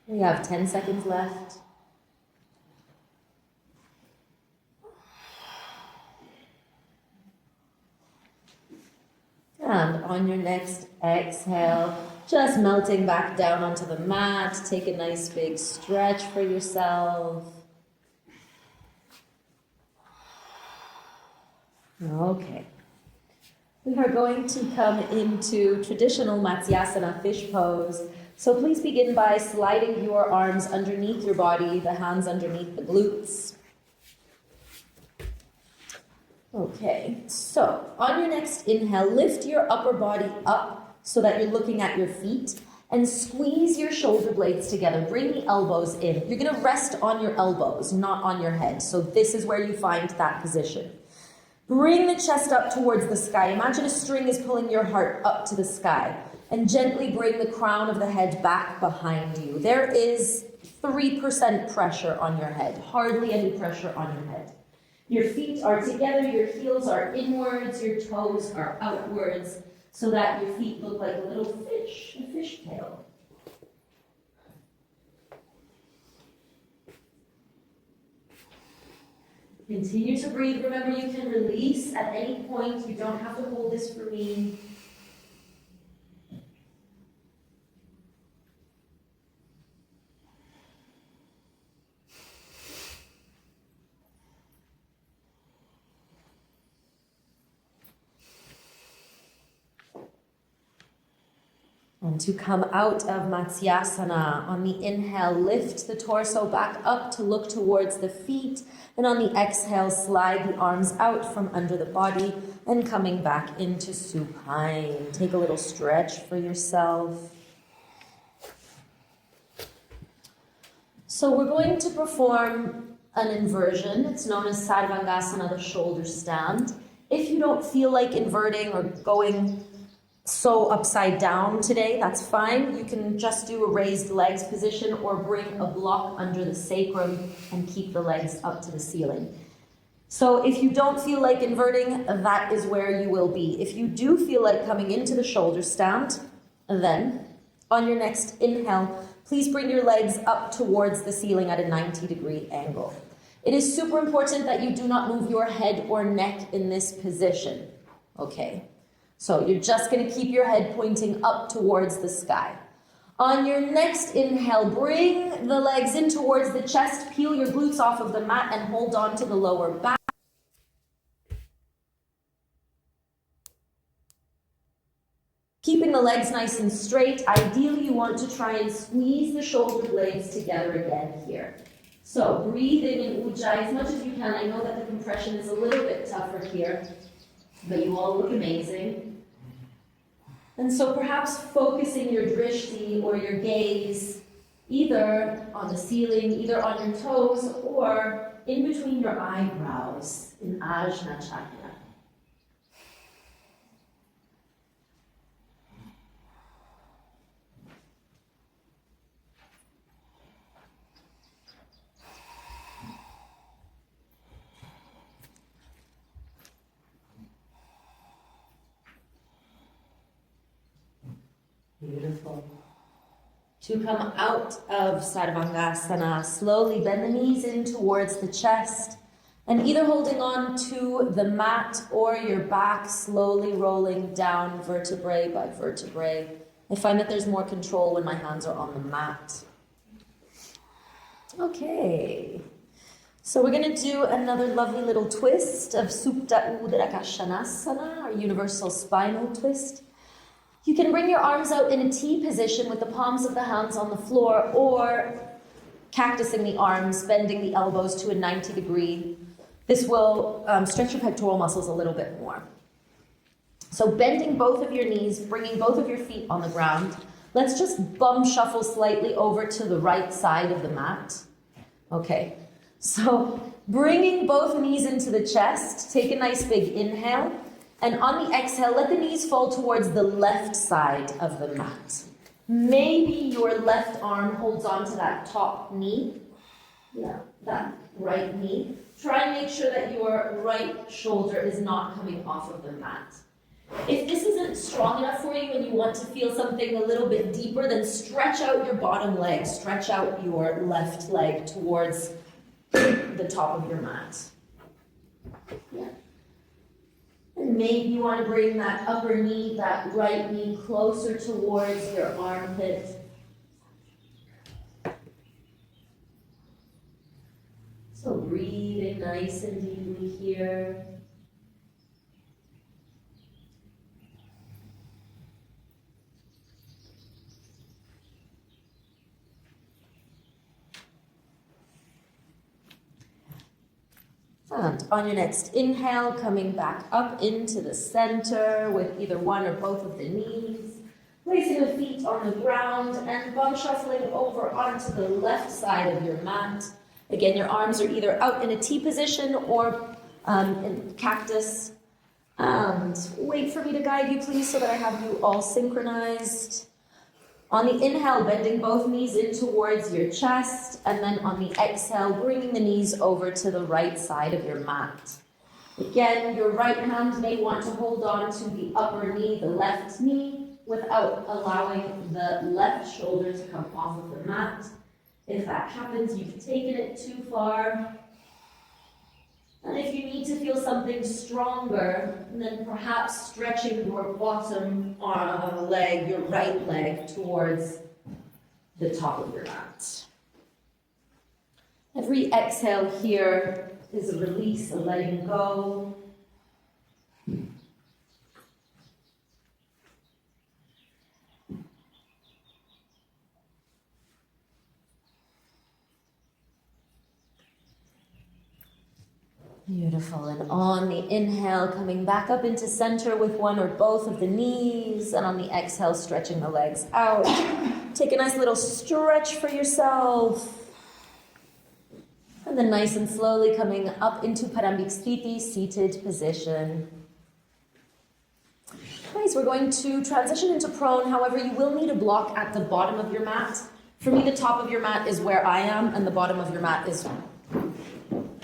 We have 10 seconds left. And on your next exhale, Just melting back down onto the mat. Take a nice big stretch for yourself. Okay. We are going to come into traditional Matsyasana fish pose. So please begin by sliding your arms underneath your body, the hands underneath the glutes. Okay, so on your next inhale, lift your upper body up so that you're looking at your feet and squeeze your shoulder blades together. Bring the elbows in. You're going to rest on your elbows, not on your head. So this is where you find that position. Bring the chest up towards the sky. Imagine a string is pulling your heart up to the sky. And gently bring the crown of the head back behind you. There is 3% pressure on your head. Hardly any pressure on your head. Your feet are together, your heels are inwards, your toes are outwards, so that your feet look like a little fish, a fish tail. Continue to breathe. Remember, you can release at any point. You don't have to hold this for me. And to come out of Matsyasana, on the inhale, lift the torso back up to look towards the feet. And on the exhale, slide the arms out from under the body and coming back into supine. Take a little stretch for yourself. So we're going to perform an inversion. It's known as Sarvangasana, the shoulder stand. If you don't feel like inverting or going so upside down today, that's fine. You can just do a raised legs position or bring a block under the sacrum and keep the legs up to the ceiling. So if you don't feel like inverting, that is where you will be. If you do feel like coming into the shoulder stand, then on your next inhale, please bring your legs up towards the ceiling at a 90-degree angle. It is super important that you do not move your head or neck in this position. Okay. So you're just going to keep your head pointing up towards the sky. On your next inhale, bring the legs in towards the chest, peel your glutes off of the mat and hold on to the lower back. Keeping the legs nice and straight. Ideally, you want to try and squeeze the shoulder blades together again here. So breathing in Ujjayi as much as you can. I know that the compression is a little bit tougher here, but you all look amazing. And so perhaps focusing your drishti or your gaze either on the ceiling, either on your toes, or in between your eyebrows in Ajna Chakra. Beautiful. To come out of Sarvangasana, slowly bend the knees in towards the chest and either holding on to the mat or your back, slowly rolling down vertebrae by vertebrae. I find that there's more control when my hands are on the mat. Okay. So we're going to do another lovely little twist of Supta Uddara-Shanasana, our universal spinal twist. You can bring your arms out in a T position with the palms of the hands on the floor, or cactusing the arms, bending the elbows to a 90-degree. This will stretch your pectoral muscles a little bit more. So bending both of your knees, bringing both of your feet on the ground. Let's just bum shuffle slightly over to the right side of the mat. Okay, so bringing both knees into the chest, take a nice big inhale. And on the exhale, let the knees fall towards the left side of the mat. Maybe your left arm holds on to that top knee. Yeah, that right knee. Try and make sure that your right shoulder is not coming off of the mat. If this isn't strong enough for you and you want to feel something a little bit deeper, then stretch out your bottom leg. Stretch out your left leg towards the top of your mat. Yeah. And Maybe you want to bring that upper knee, that right knee closer towards your armpit. So breathing nice and deeply here. And on your next inhale, coming back up into the center with either one or both of the knees. Placing the feet on the ground and bum shuffling over onto the left side of your mat. Again, your arms are either out in a T position or in cactus. And wait for me to guide you, please, so that I have you all synchronized. On the inhale, bending both knees in towards your chest, and then on the exhale, bringing the knees over to the right side of your mat. Again, your right hand may want to hold on to the upper knee, the left knee, without allowing the left shoulder to come off of the mat. If that happens, you've taken it too far. And if you need to feel something stronger, then perhaps stretching your bottom leg, your right leg, towards the top of your mat. Every exhale here is a release, a letting go. Beautiful. And on the inhale, coming back up into center with one or both of the knees. And on the exhale, stretching the legs out. Take a nice little stretch for yourself. And then nice and slowly coming up into Parambik Sthiti, seated position. Guys, we're going to transition into prone. However, you will need a block at the bottom of your mat. For me, the top of your mat is where I am, and the bottom of your mat is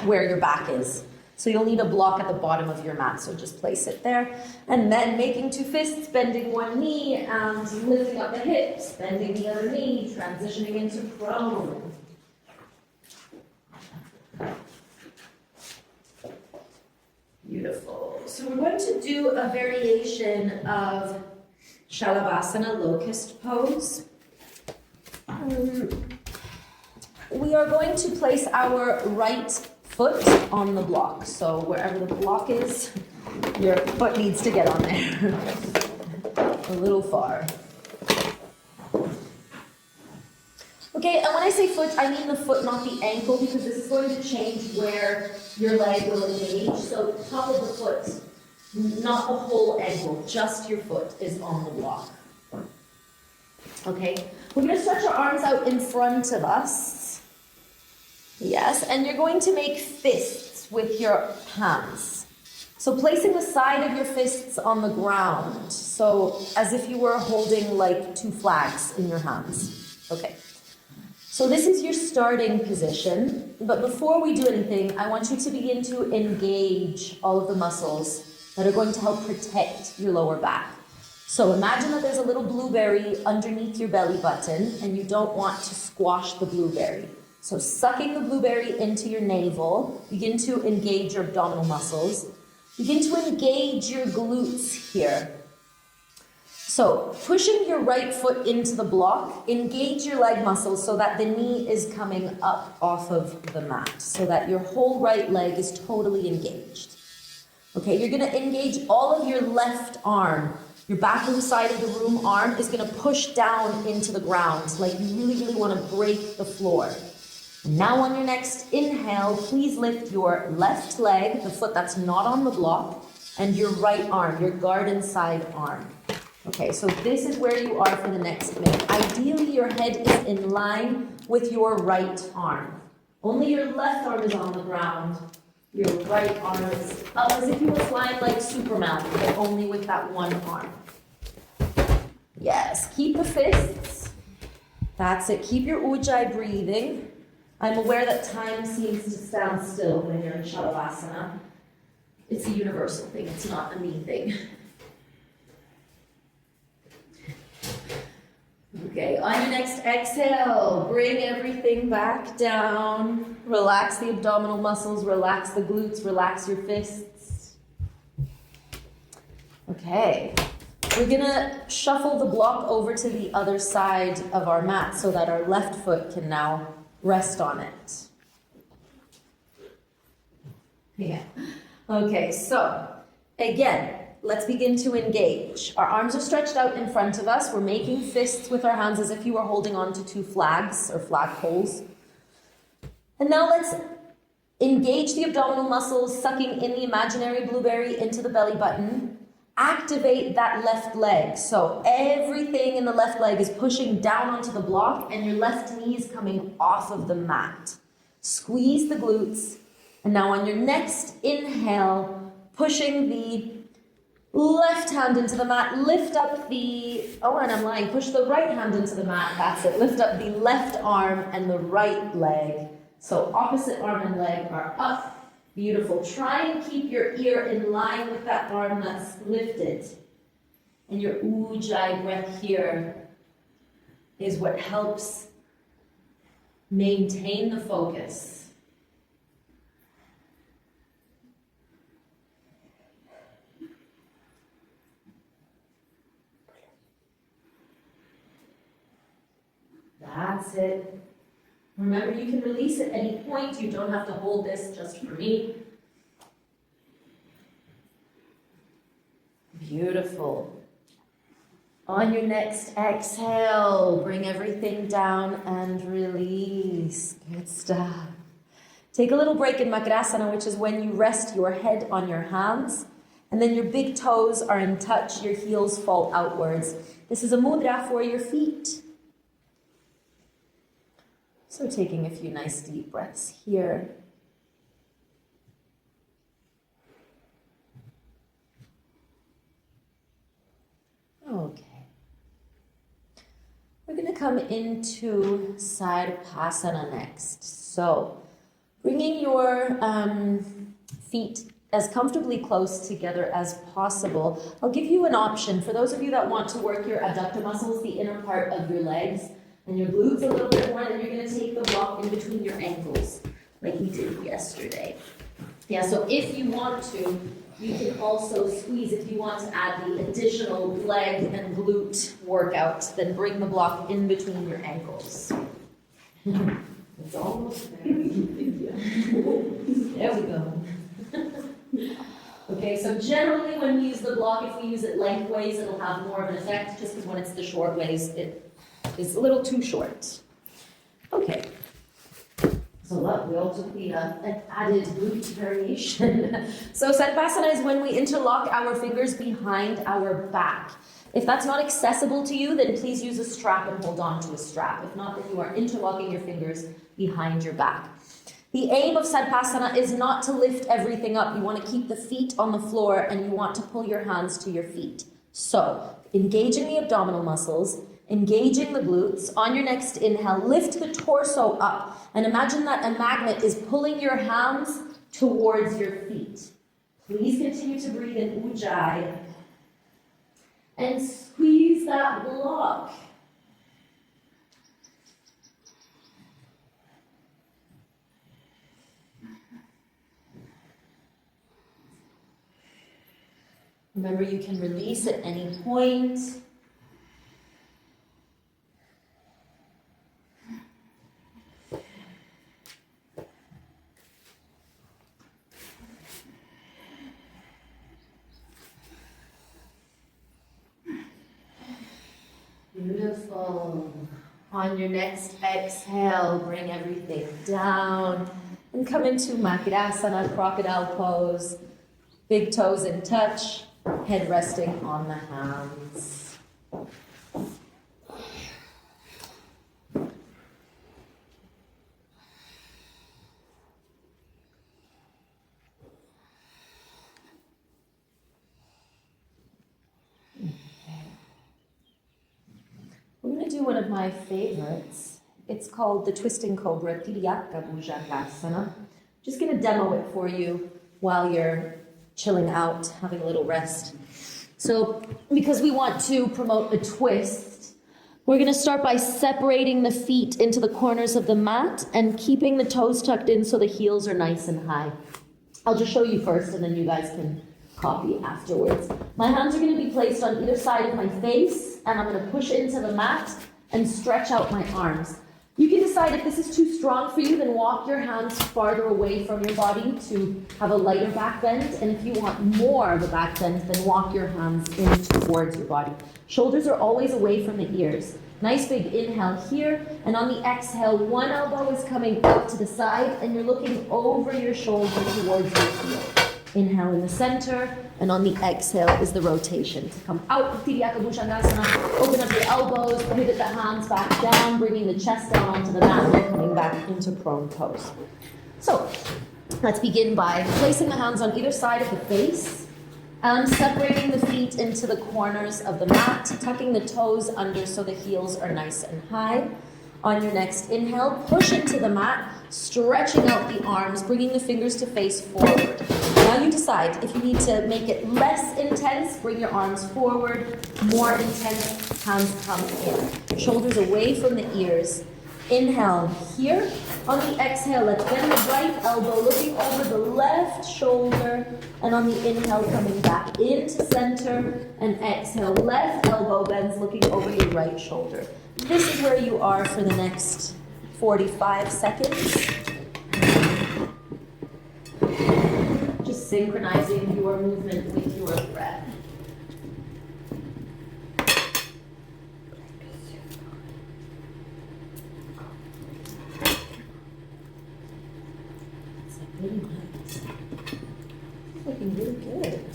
where your back is. So you'll need a block at the bottom of your mat, so just place it there. And then making two fists, bending one knee and lifting up the hips, bending the other knee, transitioning into prone. Beautiful. So we're going to do a variation of Shalabhasana, locust pose. We are going to place our right foot on the block. So wherever the block is, your foot needs to get on there. A little far. Okay, and when I say foot, I mean the foot, not the ankle, because this is going to change where your leg will engage. So top of the foot, not the whole ankle, just your foot is on the block. Okay, we're going to stretch our arms out in front of us. Yes, and you're going to make fists with your hands. So placing the side of your fists on the ground, so as if you were holding like two flags in your hands. Okay, so this is your starting position, but before we do anything, I want you to begin to engage all of the muscles that are going to help protect your lower back. So imagine that there's a little blueberry underneath your belly button, and you don't want to squash the blueberry. So sucking the blueberry into your navel, begin to engage your abdominal muscles. Begin to engage your glutes here. So pushing your right foot into the block, engage your leg muscles so that the knee is coming up off of the mat, so that your whole right leg is totally engaged. Okay, you're gonna engage all of your left arm. Your back side of the room arm is gonna push down into the ground, like you really, really wanna break the floor. Now on your next inhale, please lift your left leg, the foot that's not on the block, and your right arm, your garden side arm. Okay, so this is where you are for the next minute. Ideally, your head is in line with your right arm. Only your left arm is on the ground. Your right arm is up as if you were flying like Superman, but only with that one arm. Yes, keep the fists. That's it. Keep your ujjayi breathing. I'm aware that time seems to stand still when you're in Shalabhasana. It's a universal thing, it's not a me thing. Okay, on your next exhale, bring everything back down. Relax the abdominal muscles, relax the glutes, relax your fists. Okay. We're gonna shuffle the block over to the other side of our mat so that our left foot can now rest on it. Yeah. Okay, so again, let's begin to engage. Our arms are stretched out in front of us. We're making fists with our hands as if you were holding on to two flags or flagpoles. And now let's engage the abdominal muscles, sucking in the imaginary blueberry into the belly button. Activate that left leg. So everything in the left leg is pushing down onto the block and your left knee is coming off of the mat. Squeeze the glutes. And now on your next inhale, pushing the left hand into the mat, lift up the, oh, and I'm lying, push the right hand into the mat, that's it. Lift up the left arm and the right leg. So opposite arm and leg are up. Beautiful. Try and keep your ear in line with that arm that's lifted. And your ujjayi breath here is what helps maintain the focus. That's it. Remember, you can release at any point. You don't have to hold this just for me. Beautiful. On your next exhale, bring everything down and release. Good stuff. Take a little break in Makrasana, which is when you rest your head on your hands, and then your big toes are in touch, your heels fall outwards. This is a mudra for your feet. So taking a few nice deep breaths here. Okay. We're going to come into Sadhapasana next. So bringing your feet as comfortably close together as possible. I'll give you an option for those of you that want to work your adductor muscles, the inner part of your legs, and your glutes a little bit more, then you're going to take the block in between your ankles, like we did yesterday. Yeah, so if you want to, you can also squeeze. If you want to add the additional leg and glute workout, then bring the block in between your ankles. It's almost there. There we go. Okay, so generally when we use the block, if we use it lengthways, it'll have more of an effect, just because when it's the short ways, it's a little too short. Okay. So look, we also need an added glute variation. So Sadhapasana is when we interlock our fingers behind our back. If that's not accessible to you, then please use a strap and hold on to a strap. If not, then you are interlocking your fingers behind your back. The aim of Sadhapasana is not to lift everything up. You want to keep the feet on the floor and you want to pull your hands to your feet. So, engaging the abdominal muscles, engaging the glutes. On your next inhale, lift the torso up and imagine that a magnet is pulling your hands towards your feet. Please continue to breathe in ujjayi and squeeze that block. Remember, you can release at any point. Beautiful. On your next exhale, bring everything down and come into Makrasana, crocodile pose. Big toes in touch, head resting on the hands. We're going to do one of my favorites. It's called the Twisting Cobra, Tiryaka Bhujangasana. Just going to demo it for you while you're chilling out, having a little rest. So, because we want to promote a twist, we're going to start by separating the feet into the corners of the mat and keeping the toes tucked in so the heels are nice and high. I'll just show you first and then you guys can copy afterwards. My hands are going to be placed on either side of my face, and I'm going to push into the mat and stretch out my arms. You can decide if this is too strong for you, then walk your hands farther away from your body to have a lighter back bend. And if you want more of a back bend, then walk your hands in towards your body. Shoulders are always away from the ears. Nice big inhale here, and on the exhale, one elbow is coming out to the side, and you're looking over your shoulder towards your heel. Inhale in the center, and on the exhale is the rotation. To come out of Tiryaka Bhushangasana, open up your elbows, pivot the hands back down, bringing the chest down onto the mat, and coming back into prone pose. So, let's begin by placing the hands on either side of the face, and separating the feet into the corners of the mat, tucking the toes under so the heels are nice and high. On your next inhale, push into the mat, stretching out the arms, bringing the fingers to face forward. Now you decide if you need to make it less intense, bring your arms forward, more intense, hands come in. Shoulders away from the ears. Inhale here. On the exhale, let's bend the right elbow, looking over the left shoulder. And on the inhale, coming back into center. And exhale, left elbow bends, looking over your right shoulder. This is where you are for the next 45 seconds. Just synchronizing your movement with your breath. Really nice. Looking really good.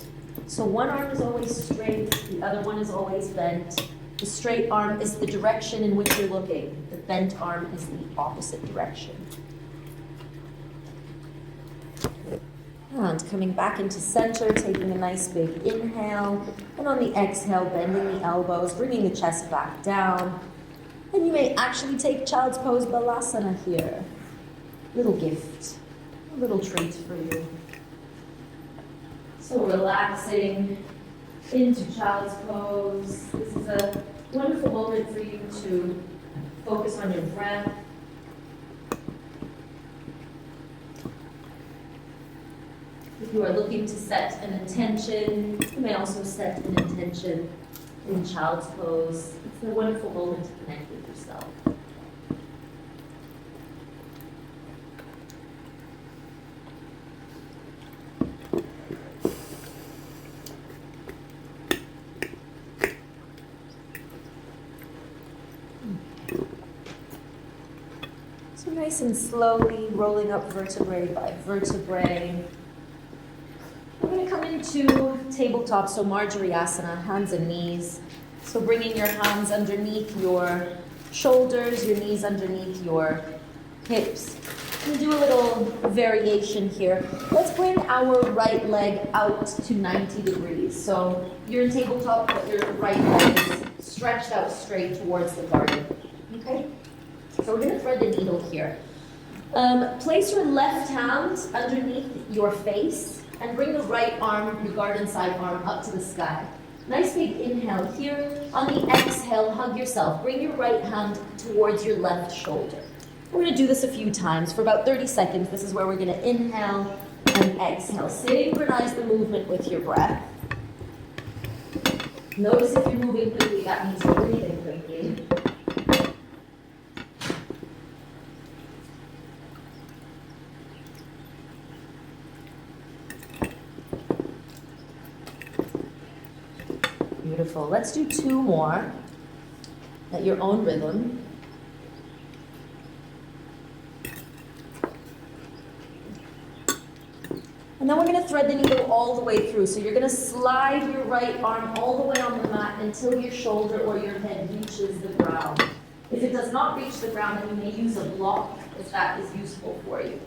So one arm is always straight, the other one is always bent. The straight arm is the direction in which you're looking. The bent arm is the opposite direction. And coming back into center, taking a nice big inhale. And on the exhale, bending the elbows, bringing the chest back down. And you may actually take child's pose balasana here. Little gift. A little treat for you. So relaxing into child's pose. This is a wonderful moment for you to focus on your breath. If you are looking to set an intention, you may also set an intention in child's pose. It's a wonderful moment to connect with yourself. So nice and slowly rolling up vertebrae by vertebrae. We're going to come into tabletop, so Marjorie Asana, hands and knees. So bringing your hands underneath your shoulders, your knees underneath your hips. We'll do a little variation here. Let's bring our right leg out to 90 degrees. So you're in tabletop, but your right leg is stretched out straight towards the garden. Okay? So we're going to thread the needle here. Place your left hand underneath your face and bring the right arm, your garden side arm, up to the sky. Nice big inhale here. On the exhale, hug yourself. Bring your right hand towards your left shoulder. We're going to do this a few times for about 30 seconds. This is where we're going to inhale and exhale. Synchronize the movement with your breath. Notice if you're moving quickly, that means you're breathing quickly. Beautiful. Let's do two more at your own rhythm. And then we're going to thread the needle all the way through. So you're going to slide your right arm all the way on the mat until your shoulder or your head reaches the ground. If it does not reach the ground, then you may use a block if that is useful for you.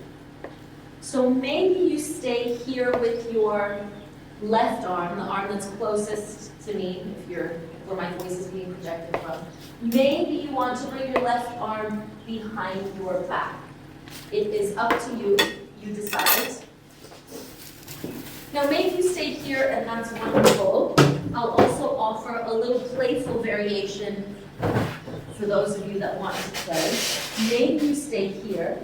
So maybe you stay here with your left arm, the arm that's closest to me, where my voice is being projected from. Maybe you want to bring your left arm behind your back. It is up to you. You decide. Now maybe you stay here, and that's wonderful. I'll also offer a little playful variation for those of you that want to play. Maybe you stay here.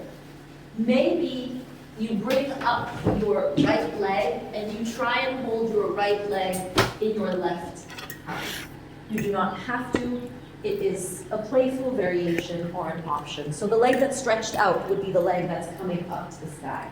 Maybe you bring up your right leg and you try and hold your right leg in your left hand. You do not have to. It is a playful variation or an option. So the leg that's stretched out would be the leg that's coming up to the sky.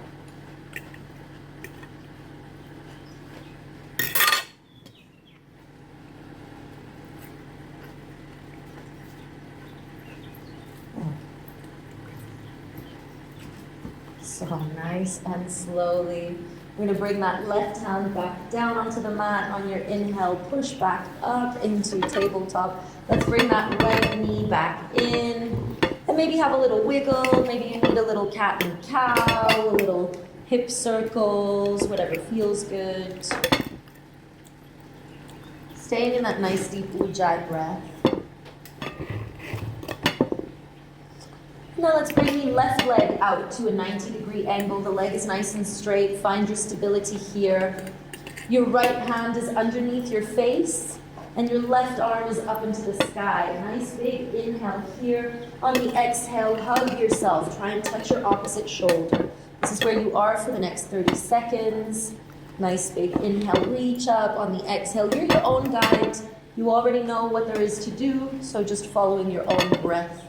So nice and slowly. We're going to bring that left hand back down onto the mat. On your inhale, push back up into tabletop. Let's bring that right knee back in. And maybe have a little wiggle. Maybe you need a little cat and cow, a little hip circles, whatever feels good. Staying in that nice deep ujjayi breath. Now let's bring the left leg out to a 90-degree angle. The leg is nice and straight. Find your stability here. Your right hand is underneath your face, and your left arm is up into the sky. Nice big inhale here. On the exhale, hug yourself. Try and touch your opposite shoulder. This is where you are for the next 30 seconds. Nice big inhale, reach up. On the exhale, you're your own guide. You already know what there is to do, so just following your own breath.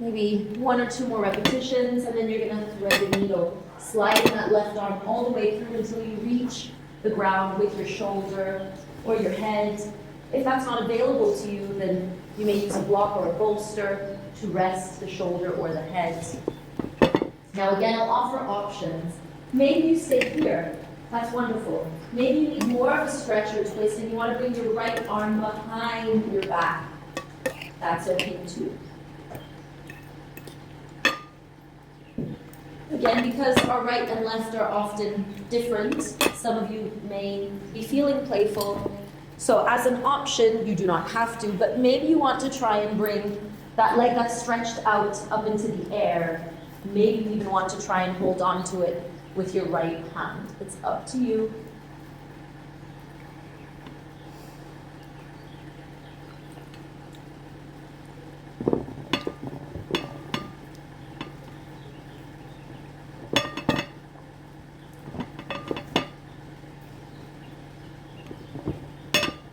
Maybe 1 or 2 more repetitions, and then you're going to thread the needle, sliding that left arm all the way through until you reach the ground with your shoulder or your head. If that's not available to you, then you may use a block or a bolster to rest the shoulder or the head. Now again, I'll offer options. Maybe you stay here. That's wonderful. Maybe you need more of a stretch or twist, and you want to bring your right arm behind your back. That's okay too. Again, because our right and left are often different, some of you may be feeling playful. So as an option, you do not have to, but maybe you want to try and bring that leg that's stretched out up into the air. Maybe you even want to try and hold on to it with your right hand. It's up to you.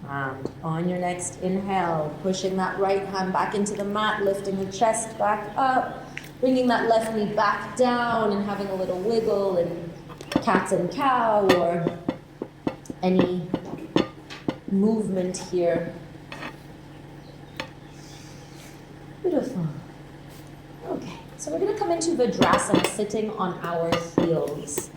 And on your next inhale, pushing that right hand back into the mat, lifting the chest back up, bringing that left knee back down and having a little wiggle and cat and cow or any movement here. Beautiful. Okay, so we're going to come into Vajrasana, sitting on our heels.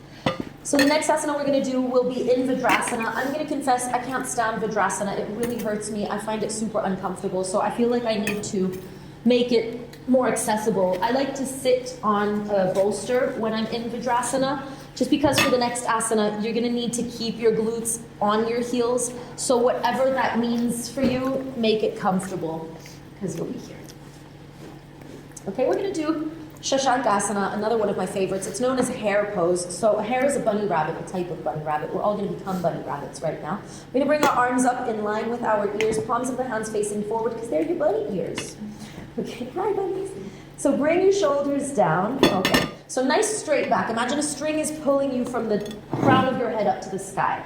So the next asana we're going to do will be in Vajrasana. I'm going to confess I can't stand Vajrasana. It really hurts me. I find it super uncomfortable. So I feel like I need to make it more accessible. I like to sit on a bolster when I'm in Vajrasana, just because for the next asana, you're going to need to keep your glutes on your heels. So whatever that means for you, make it comfortable, because you'll be here. Okay, we're going to do Shashankasana, another one of my favorites. It's known as hare pose. So a hare is a bunny rabbit, a type of bunny rabbit. We're all going to become bunny rabbits right now. We're going to bring our arms up in line with our ears, palms of the hands facing forward, because they're your bunny ears. Okay, hi bunnies. So bring your shoulders down. Okay, so nice straight back. Imagine a string is pulling you from the crown of your head up to the sky.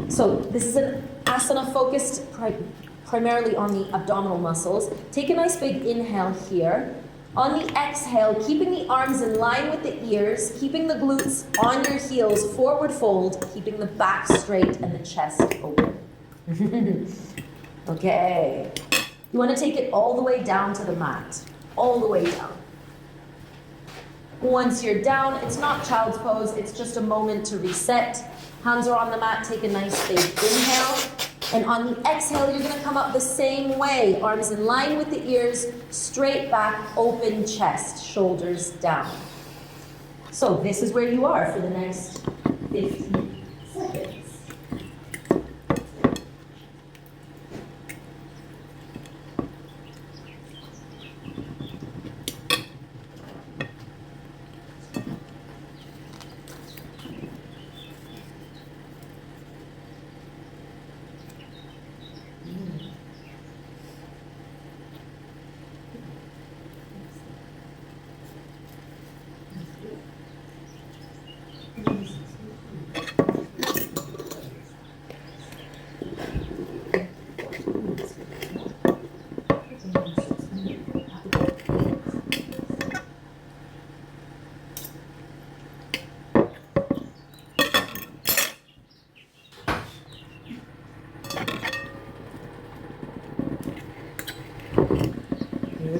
So this is an asana focused primarily on the abdominal muscles. Take a nice big inhale here. On the exhale, keeping the arms in line with the ears, keeping the glutes on your heels, forward fold, keeping the back straight and the chest open. Okay. You want to take it all the way down to the mat. All the way down. Once you're down, it's not child's pose, it's just a moment to reset. Hands are on the mat, take a nice big inhale. And on the exhale, you're going to come up the same way. Arms in line with the ears, straight back, open chest, shoulders down. So this is where you are for the next 15 seconds.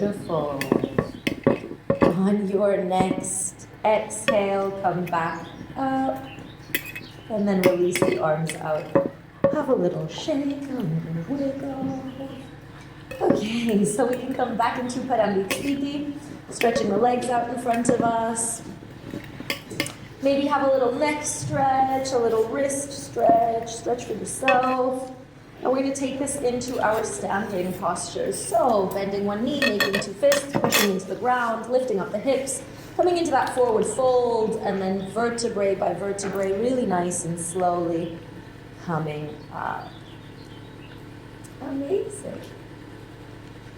Beautiful. On your next exhale, come back up. And then release the arms out. Have a little shake, a little wiggle. Okay, so we can come back into Parambhikshiti, stretching the legs out in front of us. Maybe have a little neck stretch, a little wrist stretch, stretch for yourself. And we're going to take this into our standing postures. So, bending one knee, making two fists, pushing into the ground, lifting up the hips, coming into that forward fold, and then vertebrae by vertebrae, really nice and slowly coming up. Amazing.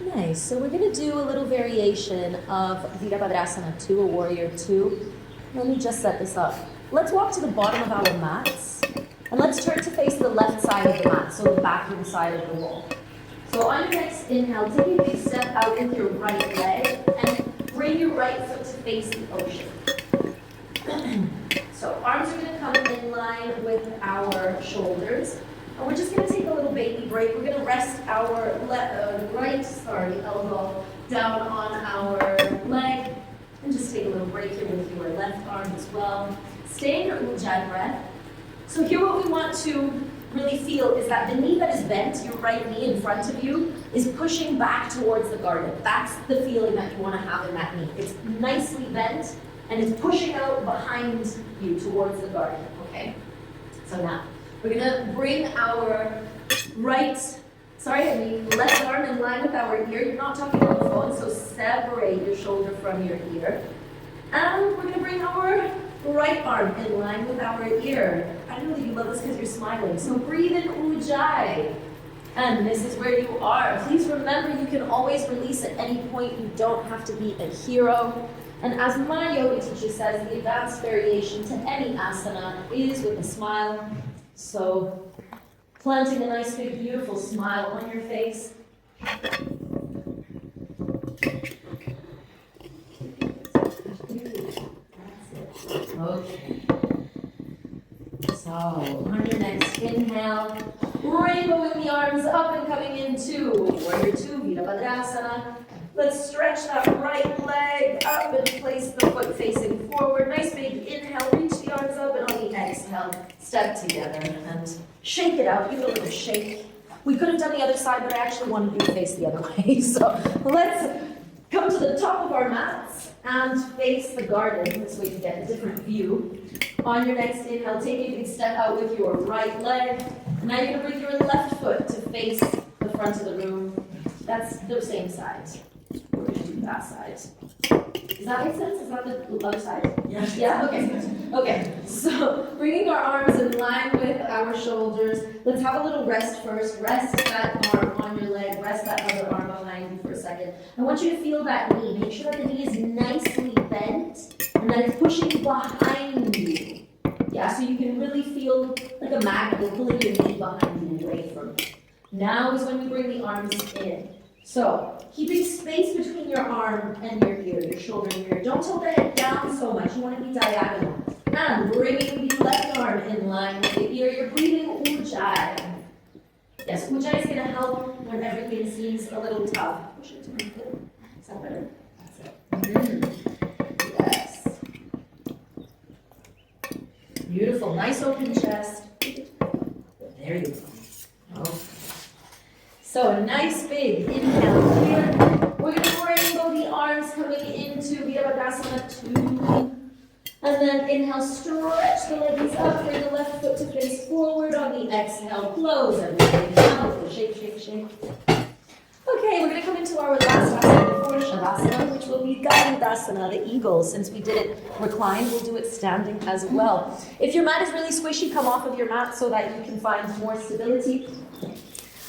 Nice. So we're going to do a little variation of Virabhadrasana 2, a warrior 2. Let me just set this up. Let's walk to the bottom of our mats, and let's turn to face the left side of the mat, so the back side of the wall. So on your next inhale, take a big step out with your right leg, and bring your right foot to face the ocean. So arms are going to come in line with our shoulders. And we're just going to take a little baby break. We're going to rest our elbow down on our leg. And just take a little break here with your left arm as well. Stay in your Ujjayi breath. So here what we want to really feel is that the knee that is bent, your right knee in front of you, is pushing back towards the garden. That's the feeling that you want to have in that knee. It's nicely bent, and it's pushing out behind you towards the garden, okay? So now, we're gonna bring our left arm in line with our ear. You're not talking on the phone, so separate your shoulder from your ear. And we're gonna bring our right arm in line with our ear. I know that you love this because you're smiling. So breathe in Ujjayi. And this is where you are. Please remember, you can always release at any point. You don't have to be a hero. And as my yoga teacher says, the advanced variation to any asana is with a smile. So planting a nice big beautiful smile on your face. That's it. Okay. So on your next inhale, rainbowing the arms up and coming into warrior 2, Virabhadrasana. Let's stretch that right leg up and place the foot facing forward. Nice big inhale, reach the arms up, and on the exhale, step together and shake it out. Give it a little shake. We could have done the other side, but I actually wanted you to face the other way. So let's come to the top of our mats and face the garden. This way you get a different view. On your next inhale, take a big step out with your right leg. Now you're going to bring your left foot to face the front of the room. That's the same side. We're going to do that side. Does that make sense? Is that the other side? Yes. Yeah? Okay. Okay. So bringing our arms in line with our shoulders. Let's have a little rest first. Rest that arm on your leg. Rest that other arm behind you for a second. I want you to feel that knee. Make sure that the knee is nicely bent and that it's pushing behind you. Yeah, so you can really feel like a magnet pulling your knee behind you away from you. Now is when we bring the arms in. So, keeping space between your arm and your ear, your shoulder and your ear. Don't tilt the head down so much. You want to be diagonal. And bringing the left arm in line with the ear. You're breathing Ujjayi. Yes, Ujjayi is going to help when everything seems a little tough. Push it to my foot. Is that better? That's it. Yes. Beautiful. Nice open chest. There you go. Okay. So a nice big inhale here. We're going to rainbow the arms coming into Virabhadrasana 2. And then inhale, stretch the legs up, bring the left foot to face forward. On the exhale, close everything down. Shake, shake, shake. Okay, we're going to come into our last asana before Shavasana, which will be Garudasana, the eagle. Since we did it reclined, we'll do it standing as well. If your mat is really squishy, come off of your mat so that you can find more stability.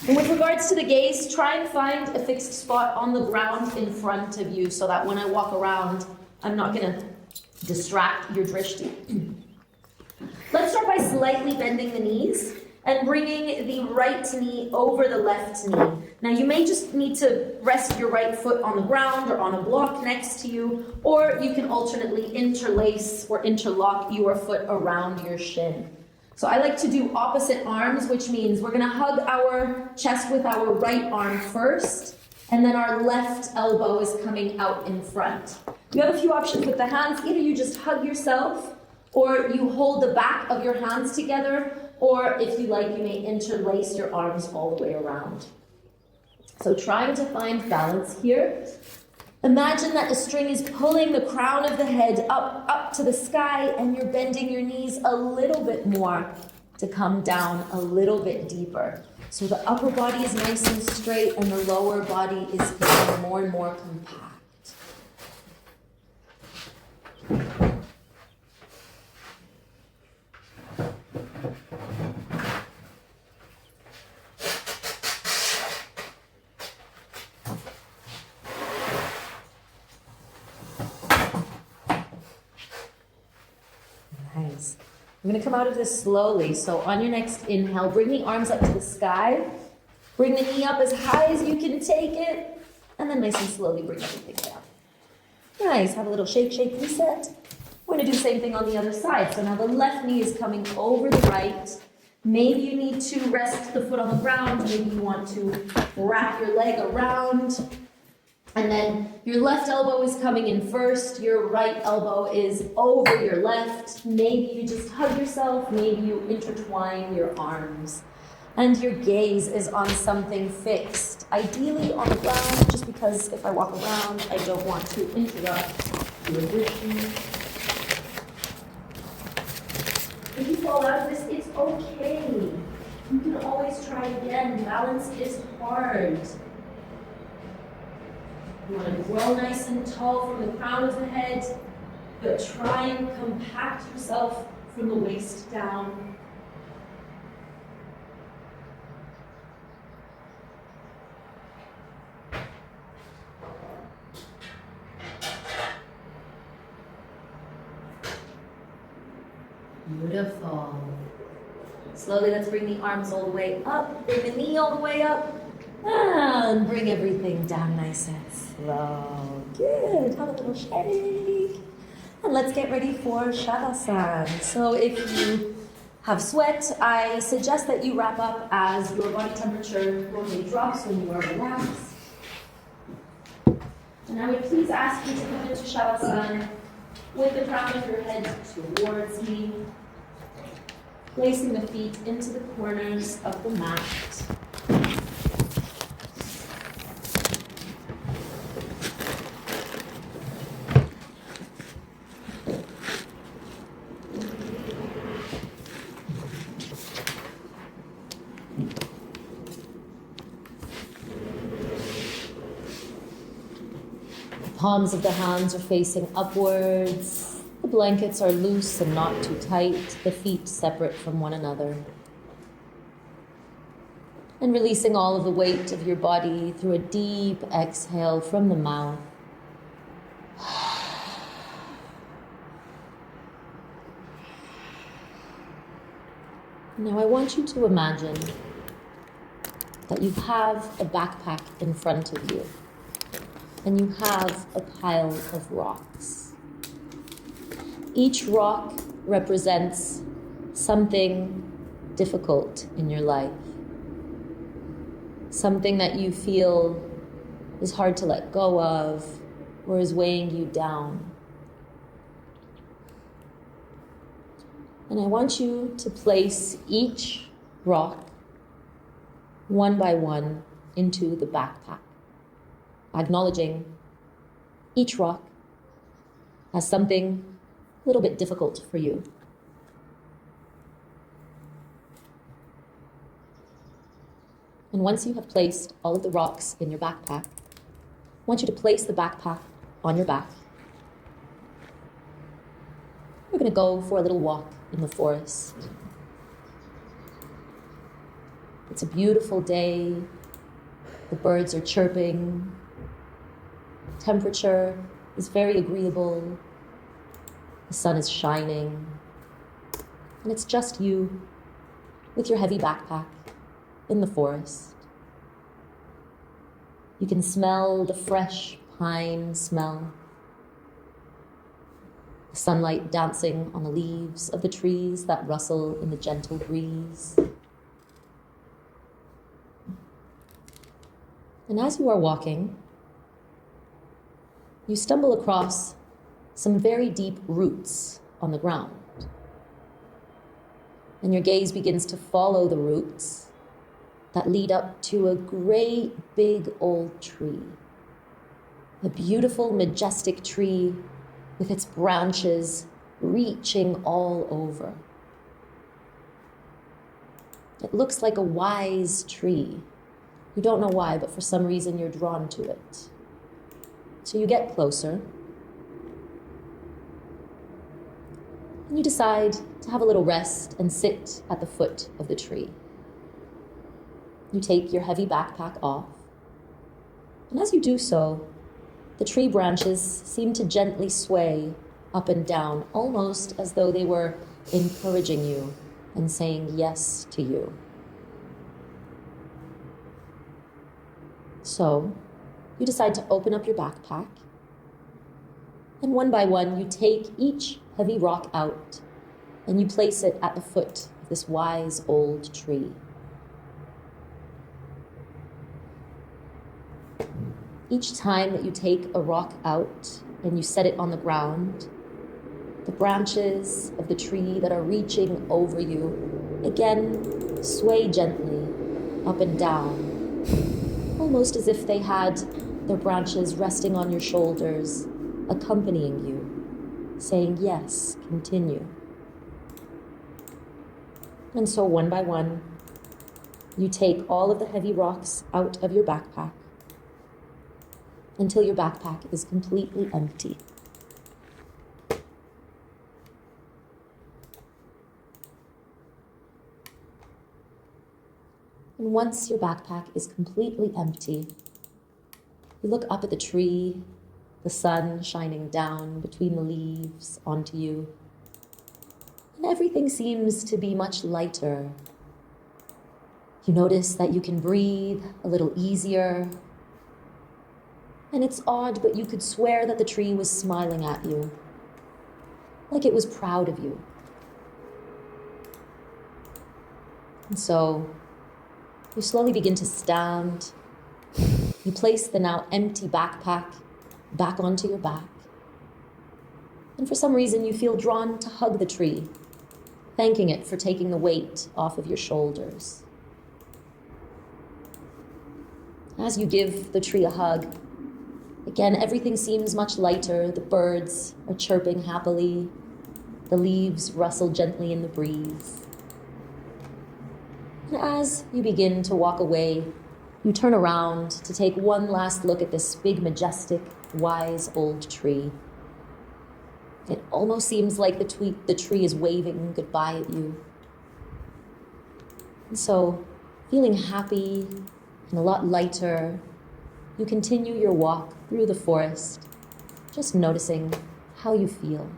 And with regards to the gaze, try and find a fixed spot on the ground in front of you so that when I walk around, I'm not going to distract your drishti. Let's start by slightly bending the knees and bringing the right knee over the left knee. Now you may just need to rest your right foot on the ground or on a block next to you, or you can alternately interlace or interlock your foot around your shin. So I like to do opposite arms, which means we're going to hug our chest with our right arm first, And then our left elbow is coming out in front. You have a few options with the hands. Either you just hug yourself, or you hold the back of your hands together, or if you like, you may interlace your arms all the way around. So trying to find balance here. Imagine that the string is pulling the crown of the head up to the sky, and you're bending your knees a little bit more to come down a little bit deeper. So the upper body is nice and straight, and the lower body is becoming more and more compact. Nice. I'm going to come out of this slowly. So on your next inhale, bring the arms up to the sky. Bring the knee up as high as you can take it. And then nice and slowly bring everything down. Nice. Have a little shake, shake, reset. We're going to do the same thing on the other side. So now the left knee is coming over the right. Maybe you need to rest the foot on the ground. Maybe you want to wrap your leg around. And then your left elbow is coming in first, your right elbow is over your left. Maybe you just hug yourself, maybe you intertwine your arms. And your gaze is on something fixed, ideally on the ground, just because if I walk around, I don't want to interrupt your breathing. If you fall out of this, it's okay. You can always try again. Balance is hard. You want to grow nice and tall from the crown of the head, but try and compact yourself from the waist down. Beautiful. Slowly, let's bring the arms all the way up, bring the knee all the way up, and bring everything down nice and slow. Good. Have a little shake. And let's get ready for Shavasana. So if you have sweat, I suggest that you wrap up as your body temperature normally drops when you are relaxed. And I would please ask you to come into Shavasana with the crown of your head towards me, placing the feet into the corners of the mat. Palms of the hands are facing upwards. The blankets are loose and not too tight. The feet separate from one another. And releasing all of the weight of your body through a deep exhale from the mouth. Now I want you to imagine that you have a backpack in front of you. And you have a pile of rocks. Each rock represents something difficult in your life. Something that you feel is hard to let go of or is weighing you down. And I want you to place each rock one by one into the backpack, acknowledging each rock as something a little bit difficult for you. And once you have placed all of the rocks in your backpack, I want you to place the backpack on your back. We're going to go for a little walk in the forest. It's a beautiful day. The birds are chirping. Temperature is very agreeable. The sun is shining. And it's just you with your heavy backpack in the forest. You can smell the fresh pine smell. The sunlight dancing on the leaves of the trees that rustle in the gentle breeze. And as you are walking, you stumble across some very deep roots on the ground. And your gaze begins to follow the roots that lead up to a great big old tree. A beautiful, majestic tree with its branches reaching all over. It looks like a wise tree. You don't know why, but for some reason you're drawn to it. So you get closer. And you decide to have a little rest and sit at the foot of the tree. You take your heavy backpack off. And as you do so, the tree branches seem to gently sway up and down, almost as though they were encouraging you and saying yes to you. So, you decide to open up your backpack, and one by one, you take each heavy rock out, and you place it at the foot of this wise old tree. Each time that you take a rock out and you set it on the ground, the branches of the tree that are reaching over you again sway gently up and down, almost as if they had their branches resting on your shoulders, accompanying you, saying, yes, continue. And so one by one, you take all of the heavy rocks out of your backpack until your backpack is completely empty. And once your backpack is completely empty, you look up at the tree, the sun shining down between the leaves onto you, and everything seems to be much lighter. You notice that you can breathe a little easier, and it's odd, but you could swear that the tree was smiling at you, like it was proud of you. And so, you slowly begin to stand. You place the now empty backpack back onto your back. And for some reason, you feel drawn to hug the tree, thanking it for taking the weight off of your shoulders. As you give the tree a hug, again, everything seems much lighter. The birds are chirping happily. The leaves rustle gently in the breeze. And as you begin to walk away, you turn around to take one last look at this big, majestic, wise old tree. It almost seems like the tree is waving goodbye at you. And so, feeling happy and a lot lighter, you continue your walk through the forest, just noticing how you feel.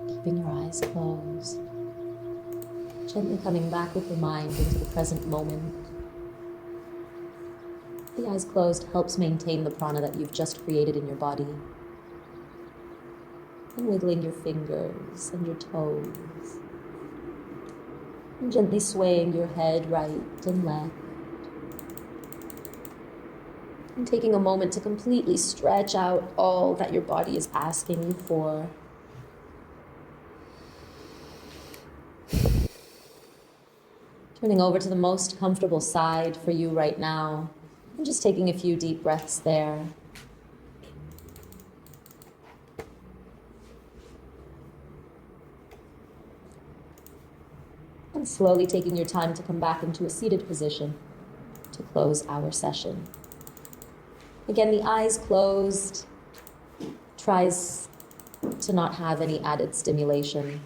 Keeping your eyes closed, gently coming back with your mind into the present moment. The eyes closed helps maintain the prana that you've just created in your body. And wiggling your fingers and your toes. And gently swaying your head right and left. And taking a moment to completely stretch out all that your body is asking you for. Turning over to the most comfortable side for you right now, and just taking a few deep breaths there. And slowly taking your time to come back into a seated position to close our session. Again, the eyes closed, tries to not have any added stimulation.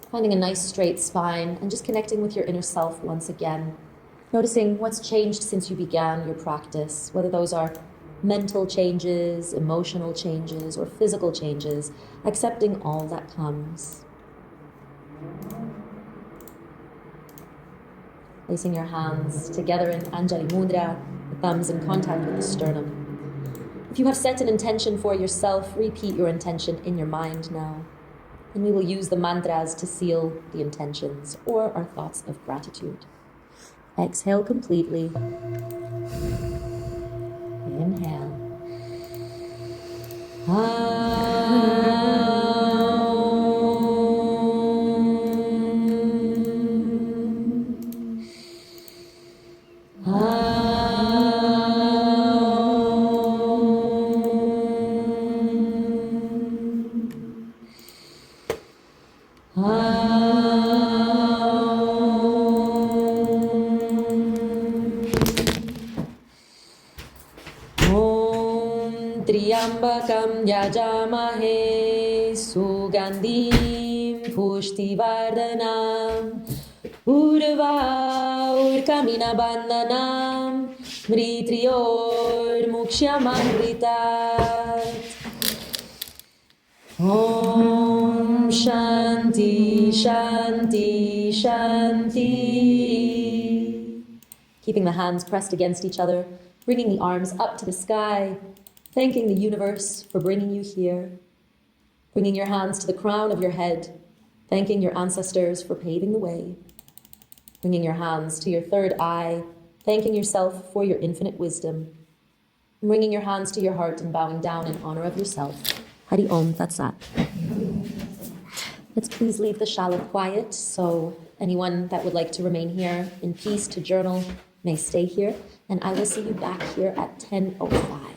Finding a nice straight spine and just connecting with your inner self once again. Noticing what's changed since you began your practice, whether those are mental changes, emotional changes, or physical changes, accepting all that comes. Placing your hands together in Anjali Mudra, the thumbs in contact with the sternum. If you have set an intention for yourself, repeat your intention in your mind now. And we will use the mantras to seal the intentions or our thoughts of gratitude. Exhale completely. Inhale. Triambakam yajamahe sugandhim pushtivardhanam urva urkamina bandhanam mritriyor mukshyamanritat. Om Shanti Shanti Shanti. Keeping the hands pressed against each other, bringing the arms up to the sky, thanking the universe for bringing you here, bringing your hands to the crown of your head, thanking your ancestors for paving the way, bringing your hands to your third eye, thanking yourself for your infinite wisdom, and bringing your hands to your heart and bowing down in honor of yourself. Hari Om Tat Sat. Let's please leave the shala quiet, so anyone that would like to remain here in peace to journal may stay here, and I will see you back here at 10:05.